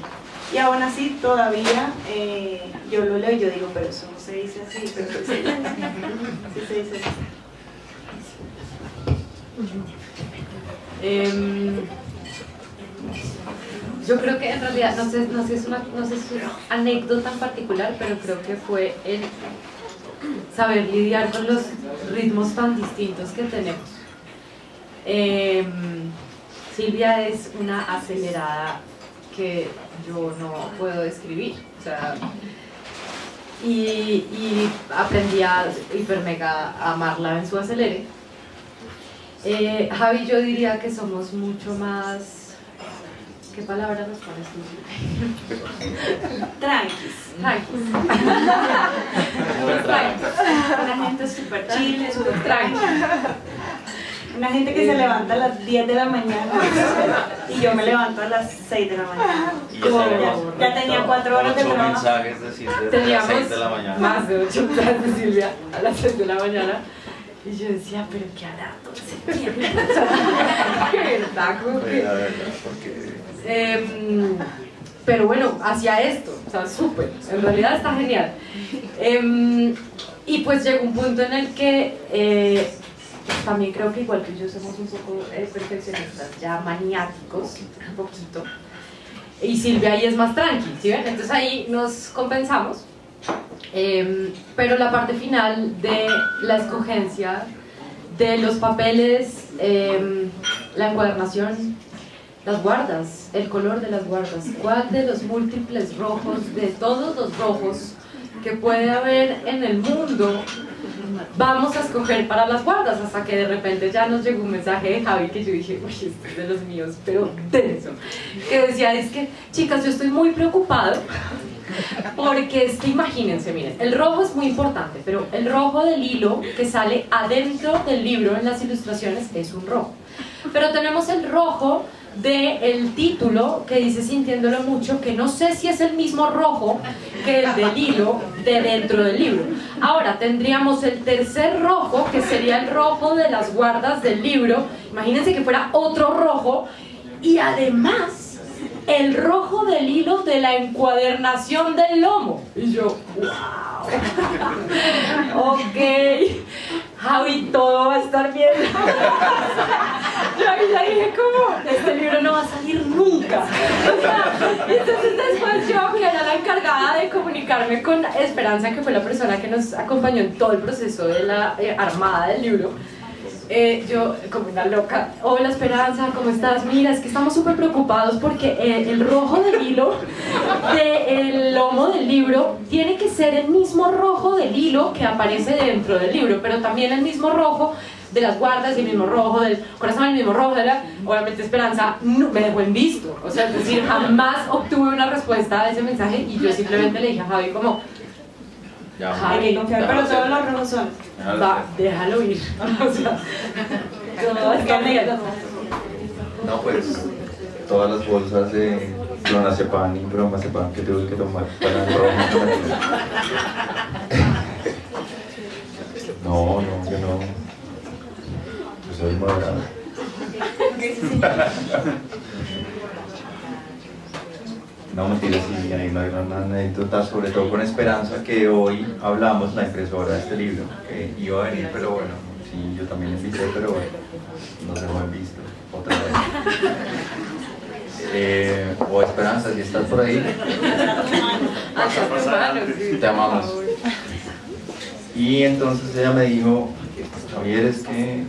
Y aún así todavía yo lo leo y yo digo, pero eso no se dice así, pero sí se dice así. Sí se dice así. Yo creo que en realidad, no sé si es una anécdota en particular, pero creo que fue el saber lidiar con los ritmos tan distintos que tenemos. Silvia es una acelerada que yo no puedo describir, o sea, y aprendí a hiper mega amarla en su acelere. Javi, yo diría que somos mucho más... ¿Qué palabra nos pones tú? Tranquis. Una gente súper chill, súper tranqui. Una gente que se levanta a las 10 de la mañana y yo me levanto a las 6 de la mañana. Y ese Ya tenía 4 horas de 8 trabajo. mensajes de Silvia a las Teníamos 6 de la mañana. más de 8 mensajes de Silvia a las 6 de la mañana. Y yo decía, pero ¿qué hará todo ese tiempo? De verdad, como Fue que... la verdad, porque pero bueno, hacía esto, o sea, súper, en realidad está genial. Y pues llegó un punto en el que también creo que igual que yo somos un poco perfeccionistas, ya maniáticos, un poquito. Y Silvia ahí es más tranqui, ¿sí ven? Entonces ahí nos compensamos. Pero la parte final de la escogencia de los papeles, la encuadernación, las guardas, el color de las guardas, cuál de los múltiples rojos, de todos los rojos que puede haber en el mundo, vamos a escoger para las guardas, hasta que de repente ya nos llegó un mensaje de Javi que yo dije, uy, este es de los míos, pero denso, que decía, es que, chicas, yo estoy muy preocupado, porque es que imagínense, miren, el rojo es muy importante, pero el rojo del hilo que sale adentro del libro en las ilustraciones es un rojo, pero tenemos el rojo del título que dice Sintiéndolo Mucho, que no sé si es el mismo rojo que el del hilo de dentro del libro. Ahora tendríamos el tercer rojo, que sería el rojo de las guardas del libro. Imagínense que fuera otro rojo, y además el rojo del hilo de la encuadernación del lomo. Y yo, wow. Ok, Javi, todo va a estar bien. Yo ahí ya dije, ¿cómo? Este libro no va a salir nunca. O sea, y entonces después yo, que era la encargada de comunicarme con Esperanza, que fue la persona que nos acompañó en todo el proceso de la armada del libro, yo, como una loca, hola Esperanza, ¿cómo estás? Mira, es que estamos súper preocupados porque el rojo del hilo del lomo del libro tiene que ser el mismo rojo del hilo que aparece dentro del libro, pero también el mismo rojo de las guardas, el mismo rojo del corazón, el mismo rojo de la... Obviamente Esperanza no, me dejó en visto, o sea, es decir, jamás obtuve una respuesta a ese mensaje, y yo simplemente le dije a Javi como, Hay que confiar, pero todos los rojos son. va, déjalo ir. O sea, todo está bien. no, pues todas las bolsas de clonazepam y bromazepam que tuve que tomar para el rojo. No, yo no. Yo soy moderado. No, mentira, sí, hay una gran anécdota, sobre todo con Esperanza, que hoy hablamos, la impresora de este libro, que iba a venir, pero bueno, sí, yo también invité, pero bueno, nos hemos visto otra vez. O Esperanza, si estás por ahí, te amamos. Y entonces ella me dijo, Javier, es que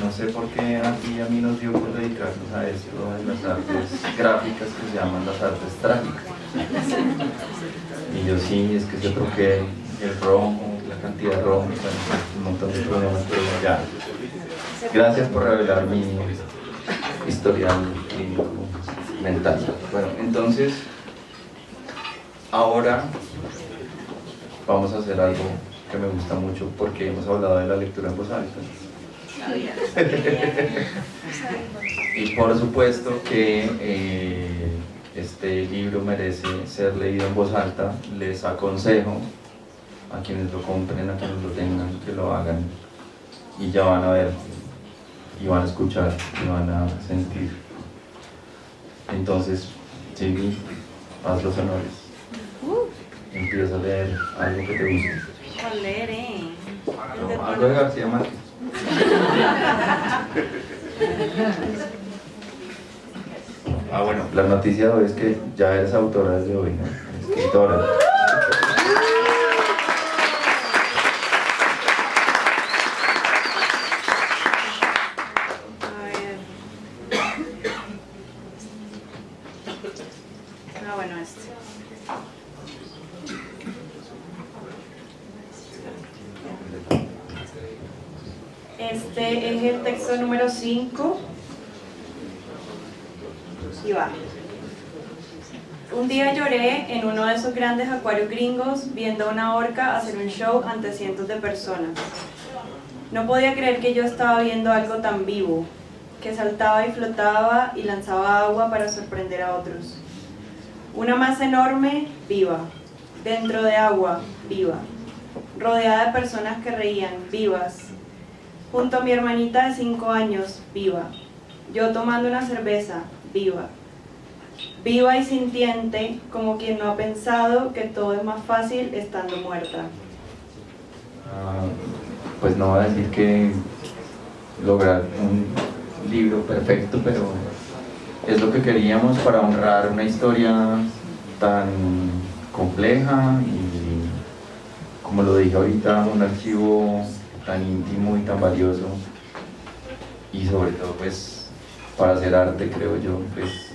no sé por qué aquí a mí nos dio por dedicarnos a esto, de las artes gráficas que se llaman las artes trágicas. Y yo sí, es que se troqué el rojo, la cantidad de rojo, un montón de problemas, pero ya. Gracias por revelar mi historial clínico mental. Bueno, entonces, ahora vamos a hacer algo que me gusta mucho porque hemos hablado de la lectura en voz alta. Y por supuesto que este libro merece ser leído en voz alta. Les aconsejo a quienes lo compren, a quienes lo tengan, que lo hagan, y ya van a ver, y van a escuchar, y van a sentir. Entonces, Silvi, haz los honores. Empieza a leer algo que te guste. ¿Cuál leeré? No, algo de García Márquez. Ah, bueno, la noticia de hoy es que ya eres autora desde hoy, ¿no? Escritora. A ver. Ah, bueno, este. Este es el texto número 5 y va. Un día lloré en uno de esos grandes acuarios gringos viendo a una orca hacer un show ante cientos de personas. No podía creer que yo estaba viendo algo tan vivo, que saltaba y flotaba y lanzaba agua para sorprender a otros. Una masa enorme, viva. Dentro de agua, viva. Rodeada de personas que reían, vivas. Junto a mi hermanita de 5 años, viva. Yo tomando una cerveza, viva. Viva y sintiente, como quien no ha pensado que todo es más fácil estando muerta. Pues no voy a decir que lograr un libro perfecto, pero es lo que queríamos para honrar una historia tan compleja y, como lo dije ahorita, un archivo tan íntimo y tan valioso, y sobre todo pues para hacer arte, creo yo, pues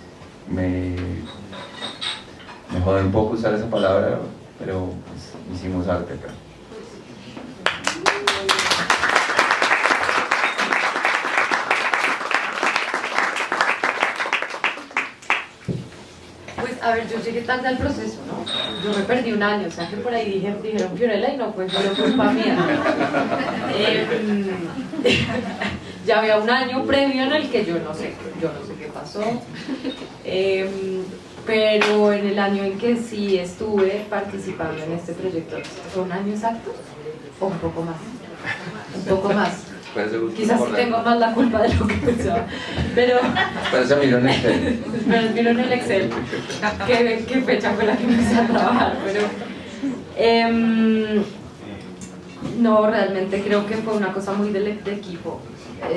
me jode un poco usar esa palabra, pero pues, hicimos arte acá. Pues a ver, yo llegué tarde al proceso, ¿no? Yo me perdí un año, o sea que por ahí dijeron Fiorella y no, pues fue culpa mía. Ya había un año previo en el que yo no sé qué pasó. Pero en el año en que sí estuve participando en este proyecto, ¿fue un año exacto? ¿O un poco más? Un poco más. Quizás sí tengo más la culpa de lo que pensaba. Pero se miró en Excel. pero miro en el Excel qué fecha fue la que empecé a trabajar. Pero no, realmente creo que fue una cosa muy de equipo.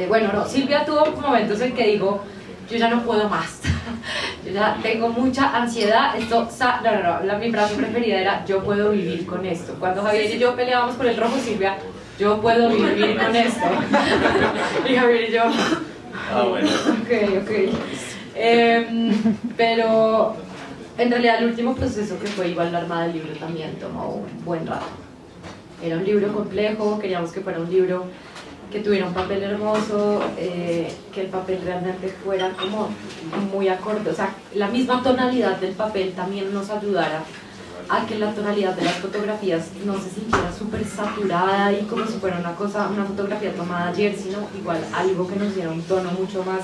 Bueno, no, Silvia tuvo momentos en que dijo, yo ya no puedo más. Yo ya tengo mucha ansiedad. Mi frase preferida era, yo puedo vivir con esto. Cuando Javier y yo peleábamos por el rojo, Silvia, yo puedo vivir con esto. Y Javier y yo, Bueno. ok. Pero en realidad el último proceso, que fue igual la armada del libro, también tomó un buen rato. Era un libro complejo, queríamos que fuera un libro que tuviera un papel hermoso, que el papel realmente fuera como muy acorde, o sea, la misma tonalidad del papel también nos ayudara a que la tonalidad de las fotografías no se sintiera súper saturada y como si fuera una fotografía tomada ayer, sino igual algo que nos diera un tono mucho más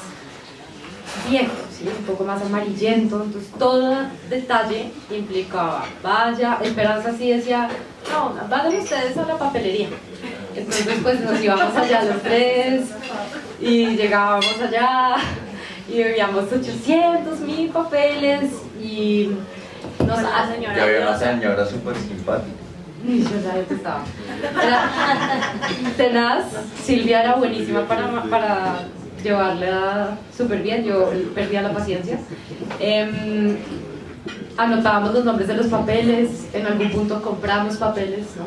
viejo, ¿sí? Un poco más amarillento. Entonces todo detalle implicaba, Esperanza sí decía, no, vayan ustedes a la papelería. Entonces pues nos íbamos allá los tres y llegábamos allá y veíamos 800.000 papeles y Que había una señora súper simpática. y yo la detestaba. Era tenaz. Silvia era buenísima para llevarla súper bien, yo perdía la paciencia. Anotábamos los nombres de los papeles, en algún punto compramos papeles, ¿no?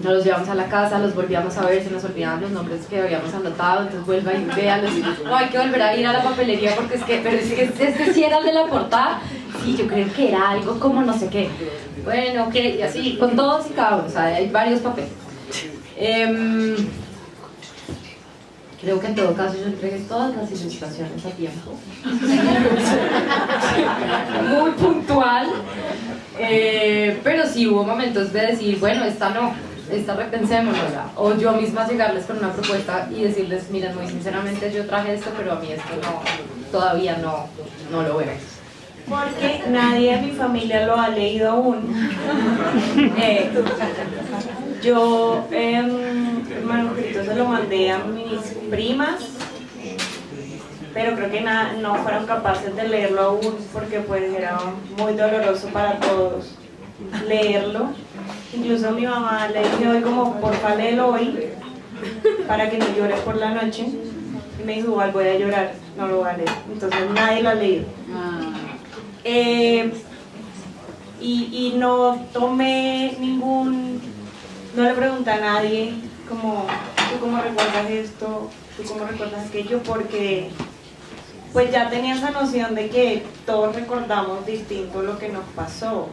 Nos los llevamos a la casa, los volvíamos a ver, se nos olvidaban los nombres que habíamos anotado, entonces vuelva y véalos. No, hay que volver a ir a la papelería porque pero es que este sí era el de la portada. Sí, yo creo que era algo como no sé qué. Bueno, ok, y así, con todos y cada uno, o sea, hay varios papeles. Creo que en todo caso yo entregué todas las ilustraciones a tiempo. Muy puntual. Pero sí hubo momentos de decir, bueno, esta repensémonosla. O yo misma llegarles con una propuesta y decirles, miren, muy sinceramente yo traje esto, pero a mí esto todavía no lo veo. Porque nadie de mi familia lo ha leído aún. Yo el manuscrito se lo mandé a mis primas, pero creo que no fueron capaces de leerlo aún porque pues era muy doloroso para todos leerlo. Incluso a mi mamá le dije hoy como, porfa, léelo hoy para que no llores por la noche. Y me dijo, igual voy a llorar, no lo voy a leer. Entonces nadie lo ha leído. Y no tomé no le pregunté a nadie como, ¿tú cómo recuerdas esto? ¿Tú cómo recuerdas aquello? Porque pues ya tenía esa noción de que todos recordamos distinto lo que nos pasó.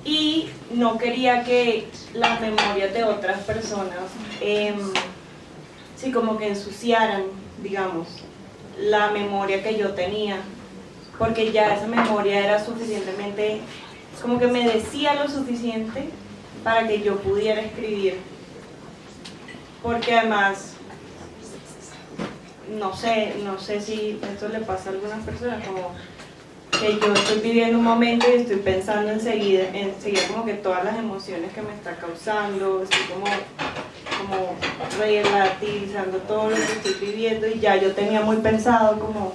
Y no quería que las memorias de otras personas sí, como que ensuciaran, digamos, la memoria que yo tenía, porque ya esa memoria era suficientemente, como que me decía lo suficiente para que yo pudiera escribir, porque además no sé si esto le pasa a algunas personas, como que yo estoy viviendo un momento y estoy pensando enseguida como que todas las emociones que me está causando, estoy como relativizando todo lo que estoy viviendo, y ya yo tenía muy pensado como,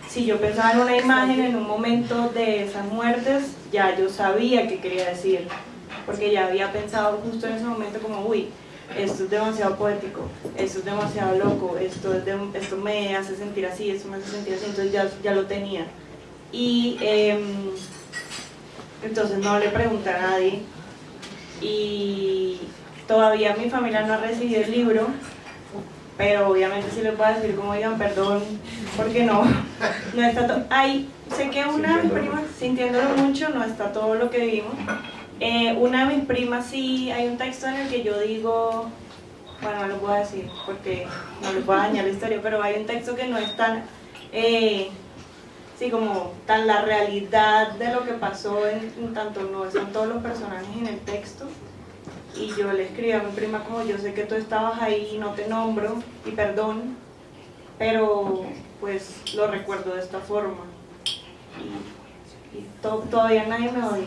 si yo pensaba en una imagen en un momento de esas muertes, ya yo sabía qué quería decir, porque ya había pensado justo en ese momento como, uy, esto es demasiado poético, esto es demasiado loco, esto me hace sentir así, esto me hace sentir así, entonces ya lo tenía. Y entonces no le pregunté a nadie, y todavía mi familia no ha recibido el libro, pero obviamente sí les puedo decir como, digan, perdón, porque no está todo. Sé que una de mis primas, sintiéndolo mucho, no está todo lo que vivimos. Una de mis primas sí, hay un texto en el que yo digo, bueno, no lo puedo decir porque no les puedo dañar la historia, pero hay un texto que no es tan, sí, como tan la realidad de lo que pasó, en tanto no son todos los personajes en el texto. Y yo le escribí a mi prima como, yo sé que tú estabas ahí, no te nombro, y perdón, pero pues lo recuerdo de esta forma. Y todavía nadie me odia.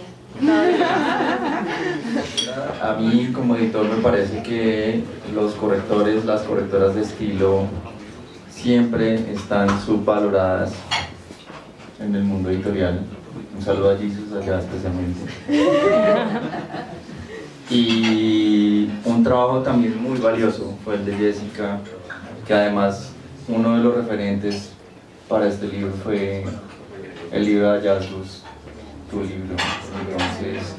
A mí como editor me parece que los correctores, las correctoras de estilo siempre están subvaloradas en el mundo editorial. Un saludo a Jesus allá especialmente. Y un trabajo también muy valioso fue el de Jessica, que además uno de los referentes para este libro fue el libro de hallazgos, tu libro. Entonces,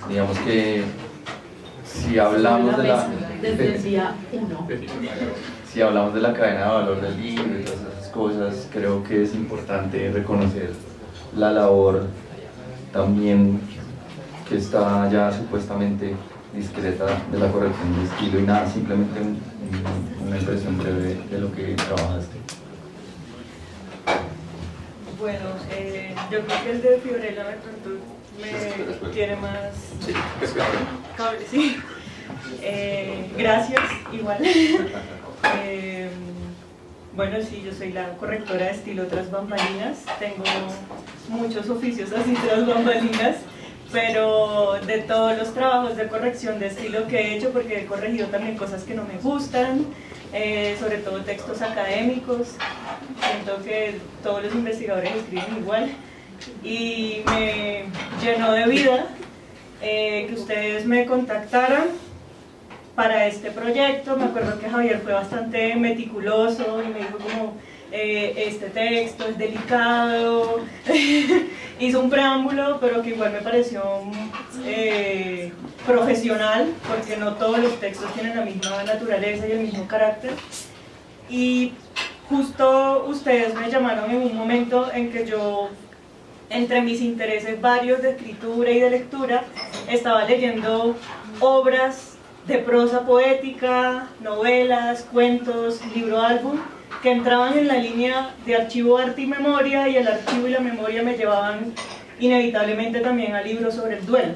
digamos que si hablamos de la... Desde el día 1. Si hablamos de la cadena de valor del libro y todas esas cosas, creo que es importante reconocer la labor también que está ya supuestamente discreta de la corrección de estilo, y nada, simplemente una impresión breve de lo que trabajaste. Bueno, yo creo que el de Fiorella me tiene más cable, sí. Gracias, igual. Bueno, sí, yo soy la correctora de estilo tras bambalinas, tengo muchos oficios así tras bambalinas, pero de todos los trabajos de corrección de estilo que he hecho, porque he corregido también cosas que no me gustan, sobre todo textos académicos, siento que todos los investigadores escriben igual, y me llenó de vida que ustedes me contactaran para este proyecto. Me acuerdo que Javier fue bastante meticuloso y me dijo como, este texto es delicado, hizo un preámbulo, pero que igual me pareció profesional, porque no todos los textos tienen la misma naturaleza y el mismo carácter. Y justo ustedes me llamaron en un momento en que yo, entre mis intereses varios de escritura y de lectura, estaba leyendo obras de prosa poética, novelas, cuentos, libro álbum, que entraban en la línea de archivo, arte y memoria, y el archivo y la memoria me llevaban inevitablemente también a libros sobre el duelo.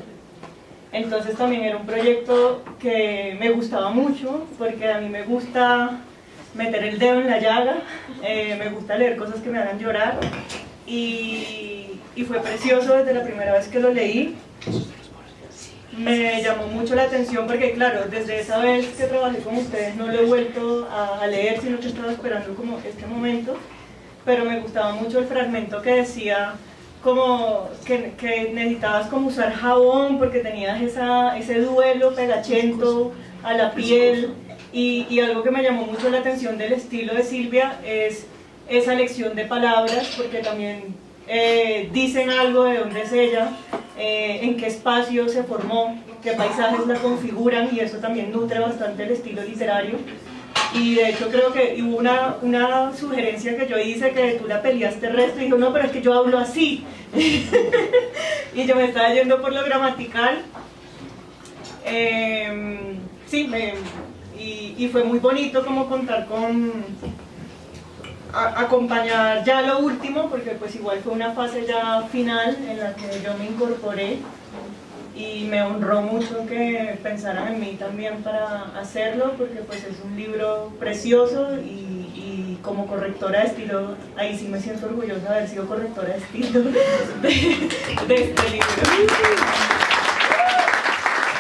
Entonces también era un proyecto que me gustaba mucho, porque a mí me gusta meter el dedo en la llaga, me gusta leer cosas que me hagan llorar, y fue precioso desde la primera vez que lo leí. Me llamó mucho la atención porque, claro, desde esa vez que trabajé con ustedes no lo he vuelto a leer, sino que estaba esperando como este momento, pero me gustaba mucho el fragmento que decía como que necesitabas como usar jabón porque tenías ese duelo pegachento a la piel, y algo que me llamó mucho la atención del estilo de Silvia es esa elección de palabras, porque también dicen algo de dónde es ella, en qué espacio se formó, qué paisajes la configuran, y eso también nutre bastante el estilo literario. Y de hecho creo que hubo una sugerencia que yo hice, que tú la peleaste el resto, y dijo, no, pero es que yo hablo así. Y yo me estaba yendo por lo gramatical. Sí, y fue muy bonito como contar con... acompañar ya lo último, porque pues igual fue una fase ya final en la que yo me incorporé, y me honró mucho que pensaran en mí también para hacerlo, porque pues es un libro precioso y como correctora de estilo, ahí sí me siento orgullosa de haber sido correctora de estilo de este libro.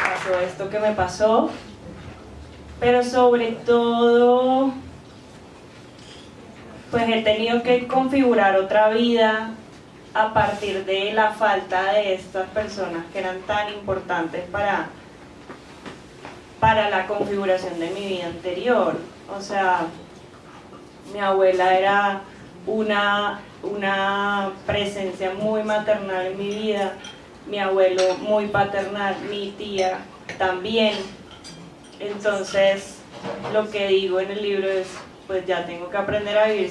Pasó esto que me pasó, pero sobre todo, pues he tenido que configurar otra vida a partir de la falta de estas personas que eran tan importantes para la configuración de mi vida anterior. O sea, mi abuela era una presencia muy maternal en mi vida, mi abuelo muy paternal, mi tía también. Entonces, lo que digo en el libro es, pues ya tengo que aprender a vivir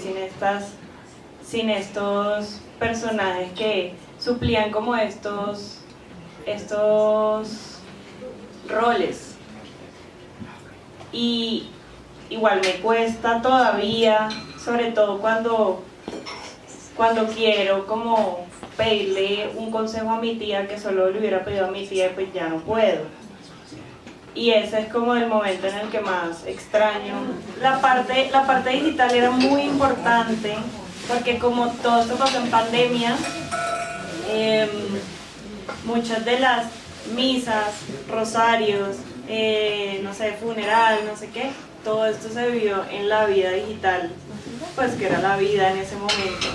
sin estos personajes que suplían como estos roles. Y igual me cuesta todavía, sobre todo cuando quiero como pedirle un consejo a mi tía que solo le hubiera pedido a mi tía, pues ya no puedo. Y ese es como el momento en el que más extraño. La parte digital era muy importante, porque como todo esto pasó en pandemia, muchas de las misas, rosarios, no sé, funeral, no sé qué, todo esto se vivió en la vida digital, pues que era la vida en ese momento.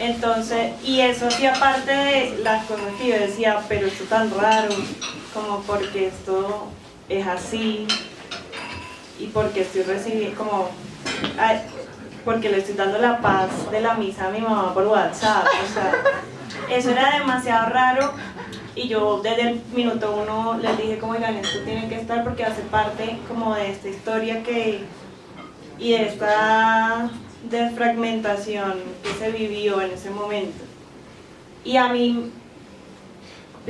Entonces, y eso hacía parte de las cosas que yo decía, pero esto tan raro, como porque esto es así, y porque estoy recibiendo, como, porque le estoy dando la paz de la misa a mi mamá por WhatsApp, o sea, eso era demasiado raro. Y yo desde el minuto 1 les dije como, oigan, esto tiene que estar porque hace parte como de esta historia y de esta desfragmentación que se vivió en ese momento. Y a mí,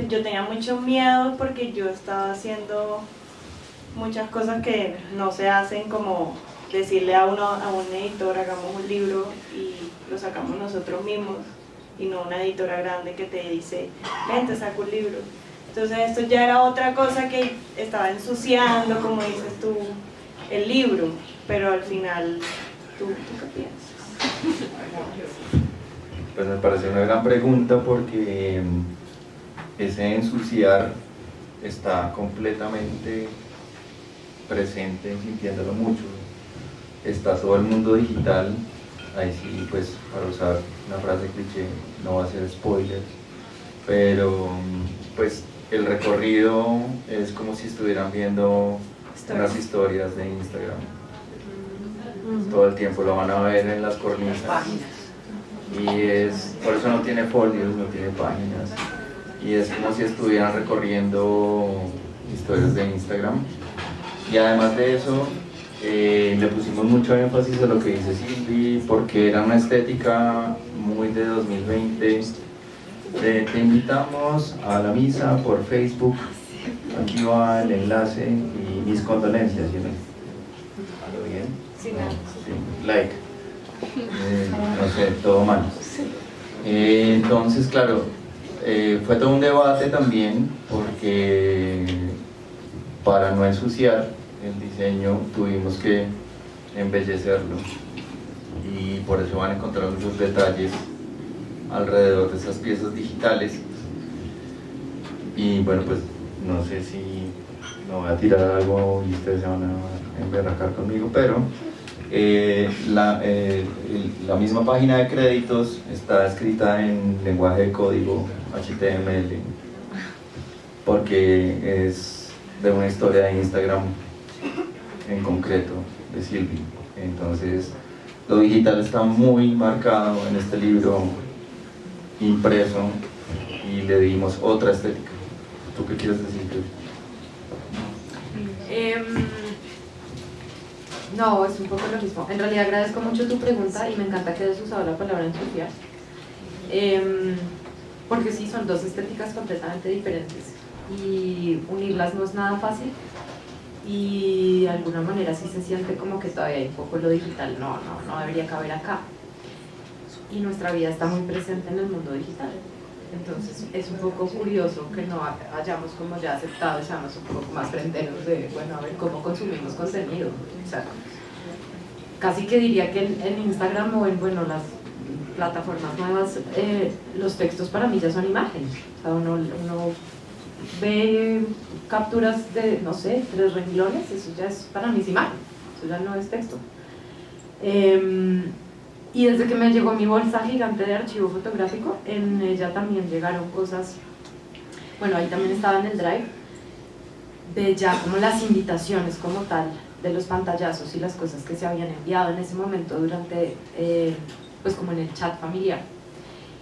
yo tenía mucho miedo porque yo estaba haciendo muchas cosas que no se hacen, como decirle a un editor, hagamos un libro y lo sacamos nosotros mismos, y no una editora grande que te dice, ven, te saco un libro. Entonces esto ya era otra cosa que estaba ensuciando, como dices tú, el libro, pero al final, ¿tú qué piensas? Pues me parece una gran pregunta, porque ese ensuciar está completamente presente, sintiéndolo mucho. Está todo el mundo digital. Ahí sí, pues, para usar una frase cliché, no va a ser spoiler, pero pues el recorrido es como si estuvieran viendo unas historias de Instagram. Todo el tiempo lo van a ver en las cornisas, y por eso no tiene folios, no tiene páginas, y es como si estuvieran recorriendo historias de Instagram. Y además de eso, le pusimos mucho énfasis a lo que dice Silvi, porque era una estética muy de 2020. Te invitamos a la misa por Facebook, aquí va el enlace y mis condolencias, ¿sí? ¿Algo bien? Sí, no. Sí, like. No sé, todo mal. Entonces, claro, fue todo un debate también, porque para no ensuciar el diseño tuvimos que embellecerlo, y por eso van a encontrar muchos detalles alrededor de esas piezas digitales. Y bueno, pues no sé si me voy a tirar algo y ustedes se van a emberracar conmigo, pero la misma página de créditos está escrita en lenguaje de código HTML, porque es de una historia de Instagram en concreto, de Silvi. Entonces, lo digital está muy marcado en este libro impreso, y le dimos otra estética. ¿Tú qué quieres decir, Silvi? No, es un poco lo mismo. En realidad agradezco mucho tu pregunta y me encanta que hayas usado la palabra ensuciar. Porque sí, son dos estéticas completamente diferentes y unirlas no es nada fácil, y de alguna manera sí se siente como que todavía hay un poco lo digital, no debería caber acá. Y nuestra vida está muy presente en el mundo digital. Entonces es un poco curioso que no hayamos como ya aceptado, seamos un poco más fronteros de, bueno, a ver cómo consumimos contenido. O sea, casi que diría que en Instagram o en, bueno, las plataformas nuevas, los textos para mí ya son imágenes. O sea, uno ve capturas de, no sé, 3 renglones, eso ya es para mí es imagen, eso ya no es texto. Y desde que me llegó mi bolsa gigante de archivo fotográfico, en ella también llegaron cosas, bueno, ahí también estaba en el Drive, de ya como las invitaciones como tal, de los pantallazos y las cosas que se habían enviado en ese momento durante, pues como en el chat familiar.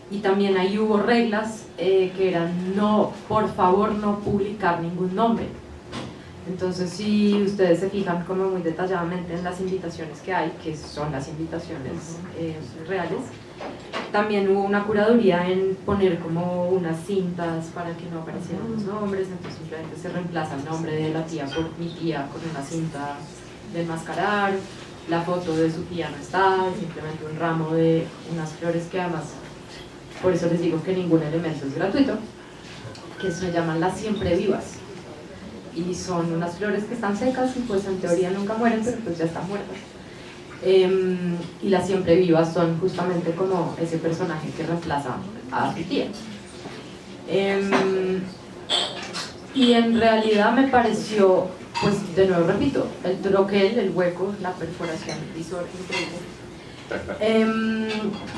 Y también ahí hubo reglas que eran no, por favor no publicar ningún nombre. Entonces si ustedes se fijan como muy detalladamente en las invitaciones que hay, que son las invitaciones reales, también hubo una curaduría en poner como unas cintas para que no aparecieran los nombres, entonces simplemente se reemplaza el nombre de la tía por mi tía con una cinta de enmascarar, la foto de su tía no está, simplemente un ramo de unas flores que además, por eso les digo que ningún elemento es gratuito, que se llaman las siempre vivas. Y son unas flores que están secas y pues en teoría nunca mueren, pero pues ya están muertas. Y las siempre vivas son justamente como ese personaje que reemplaza a su tía. Y en realidad me pareció, pues de nuevo repito, el troquel, el hueco, la perforación, el visor,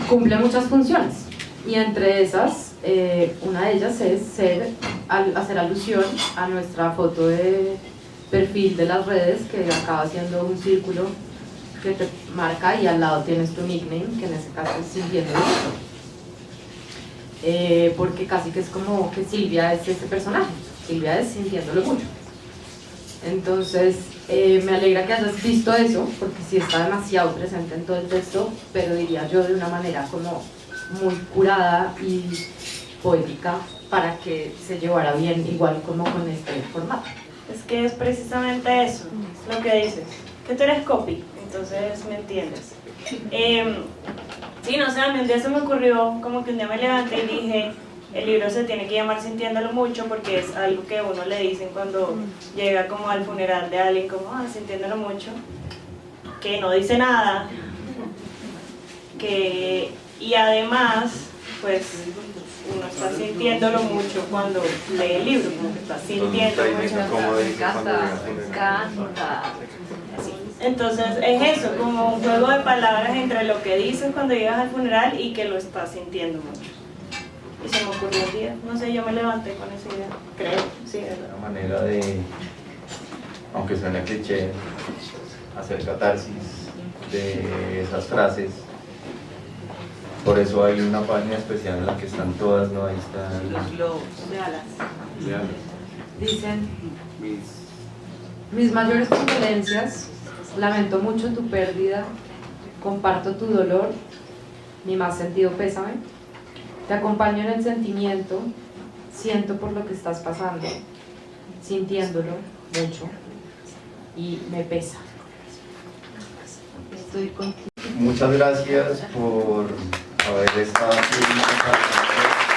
cumple muchas funciones. Y entre esas, una de ellas es hacer alusión a nuestra foto de perfil de las redes, que acaba siendo un círculo que te marca y al lado tienes tu nickname, que en ese caso es Sintiendo lo Mucho. Porque casi que es como que Silvia es ese personaje, Silvia es Sintiéndolo Mucho. Entonces, me alegra que hayas visto eso, porque sí está demasiado presente en todo el texto, pero diría yo de una manera como muy curada y poética para que se llevara bien igual como con este formato. Es que es precisamente eso, lo que dices, que tú eres copy, entonces me entiendes. Sí, no sé, a mí un día se me ocurrió, como que un día me levanté y dije, el libro se tiene que llamar Sintiéndolo Mucho porque es algo que a uno le dicen cuando llega como al funeral de alguien, como, sintiéndolo mucho, que no dice nada, y además, pues, uno está sintiéndolo mucho cuando lee el libro, como que está sintiendo mucho. Me encanta. Así. Entonces es eso, como un juego de palabras entre lo que dices cuando llegas al funeral y que lo estás sintiendo mucho. Y se me ocurrió un día, no sé, yo me levanté con esa idea, creo, sí, es verdad. Una manera de, aunque suene cliché, hacer catarsis de esas frases. Por eso hay una página especial en la que están todas, ¿no? Ahí están Los globos de alas. de alas. Dicen, mis mayores condolencias, lamento mucho tu pérdida, comparto tu dolor, mi más sentido pésame, te acompaño en el sentimiento, siento por lo que estás pasando, sintiéndolo mucho y me pesa. Estoy contigo. Muchas gracias por haber estado aquí.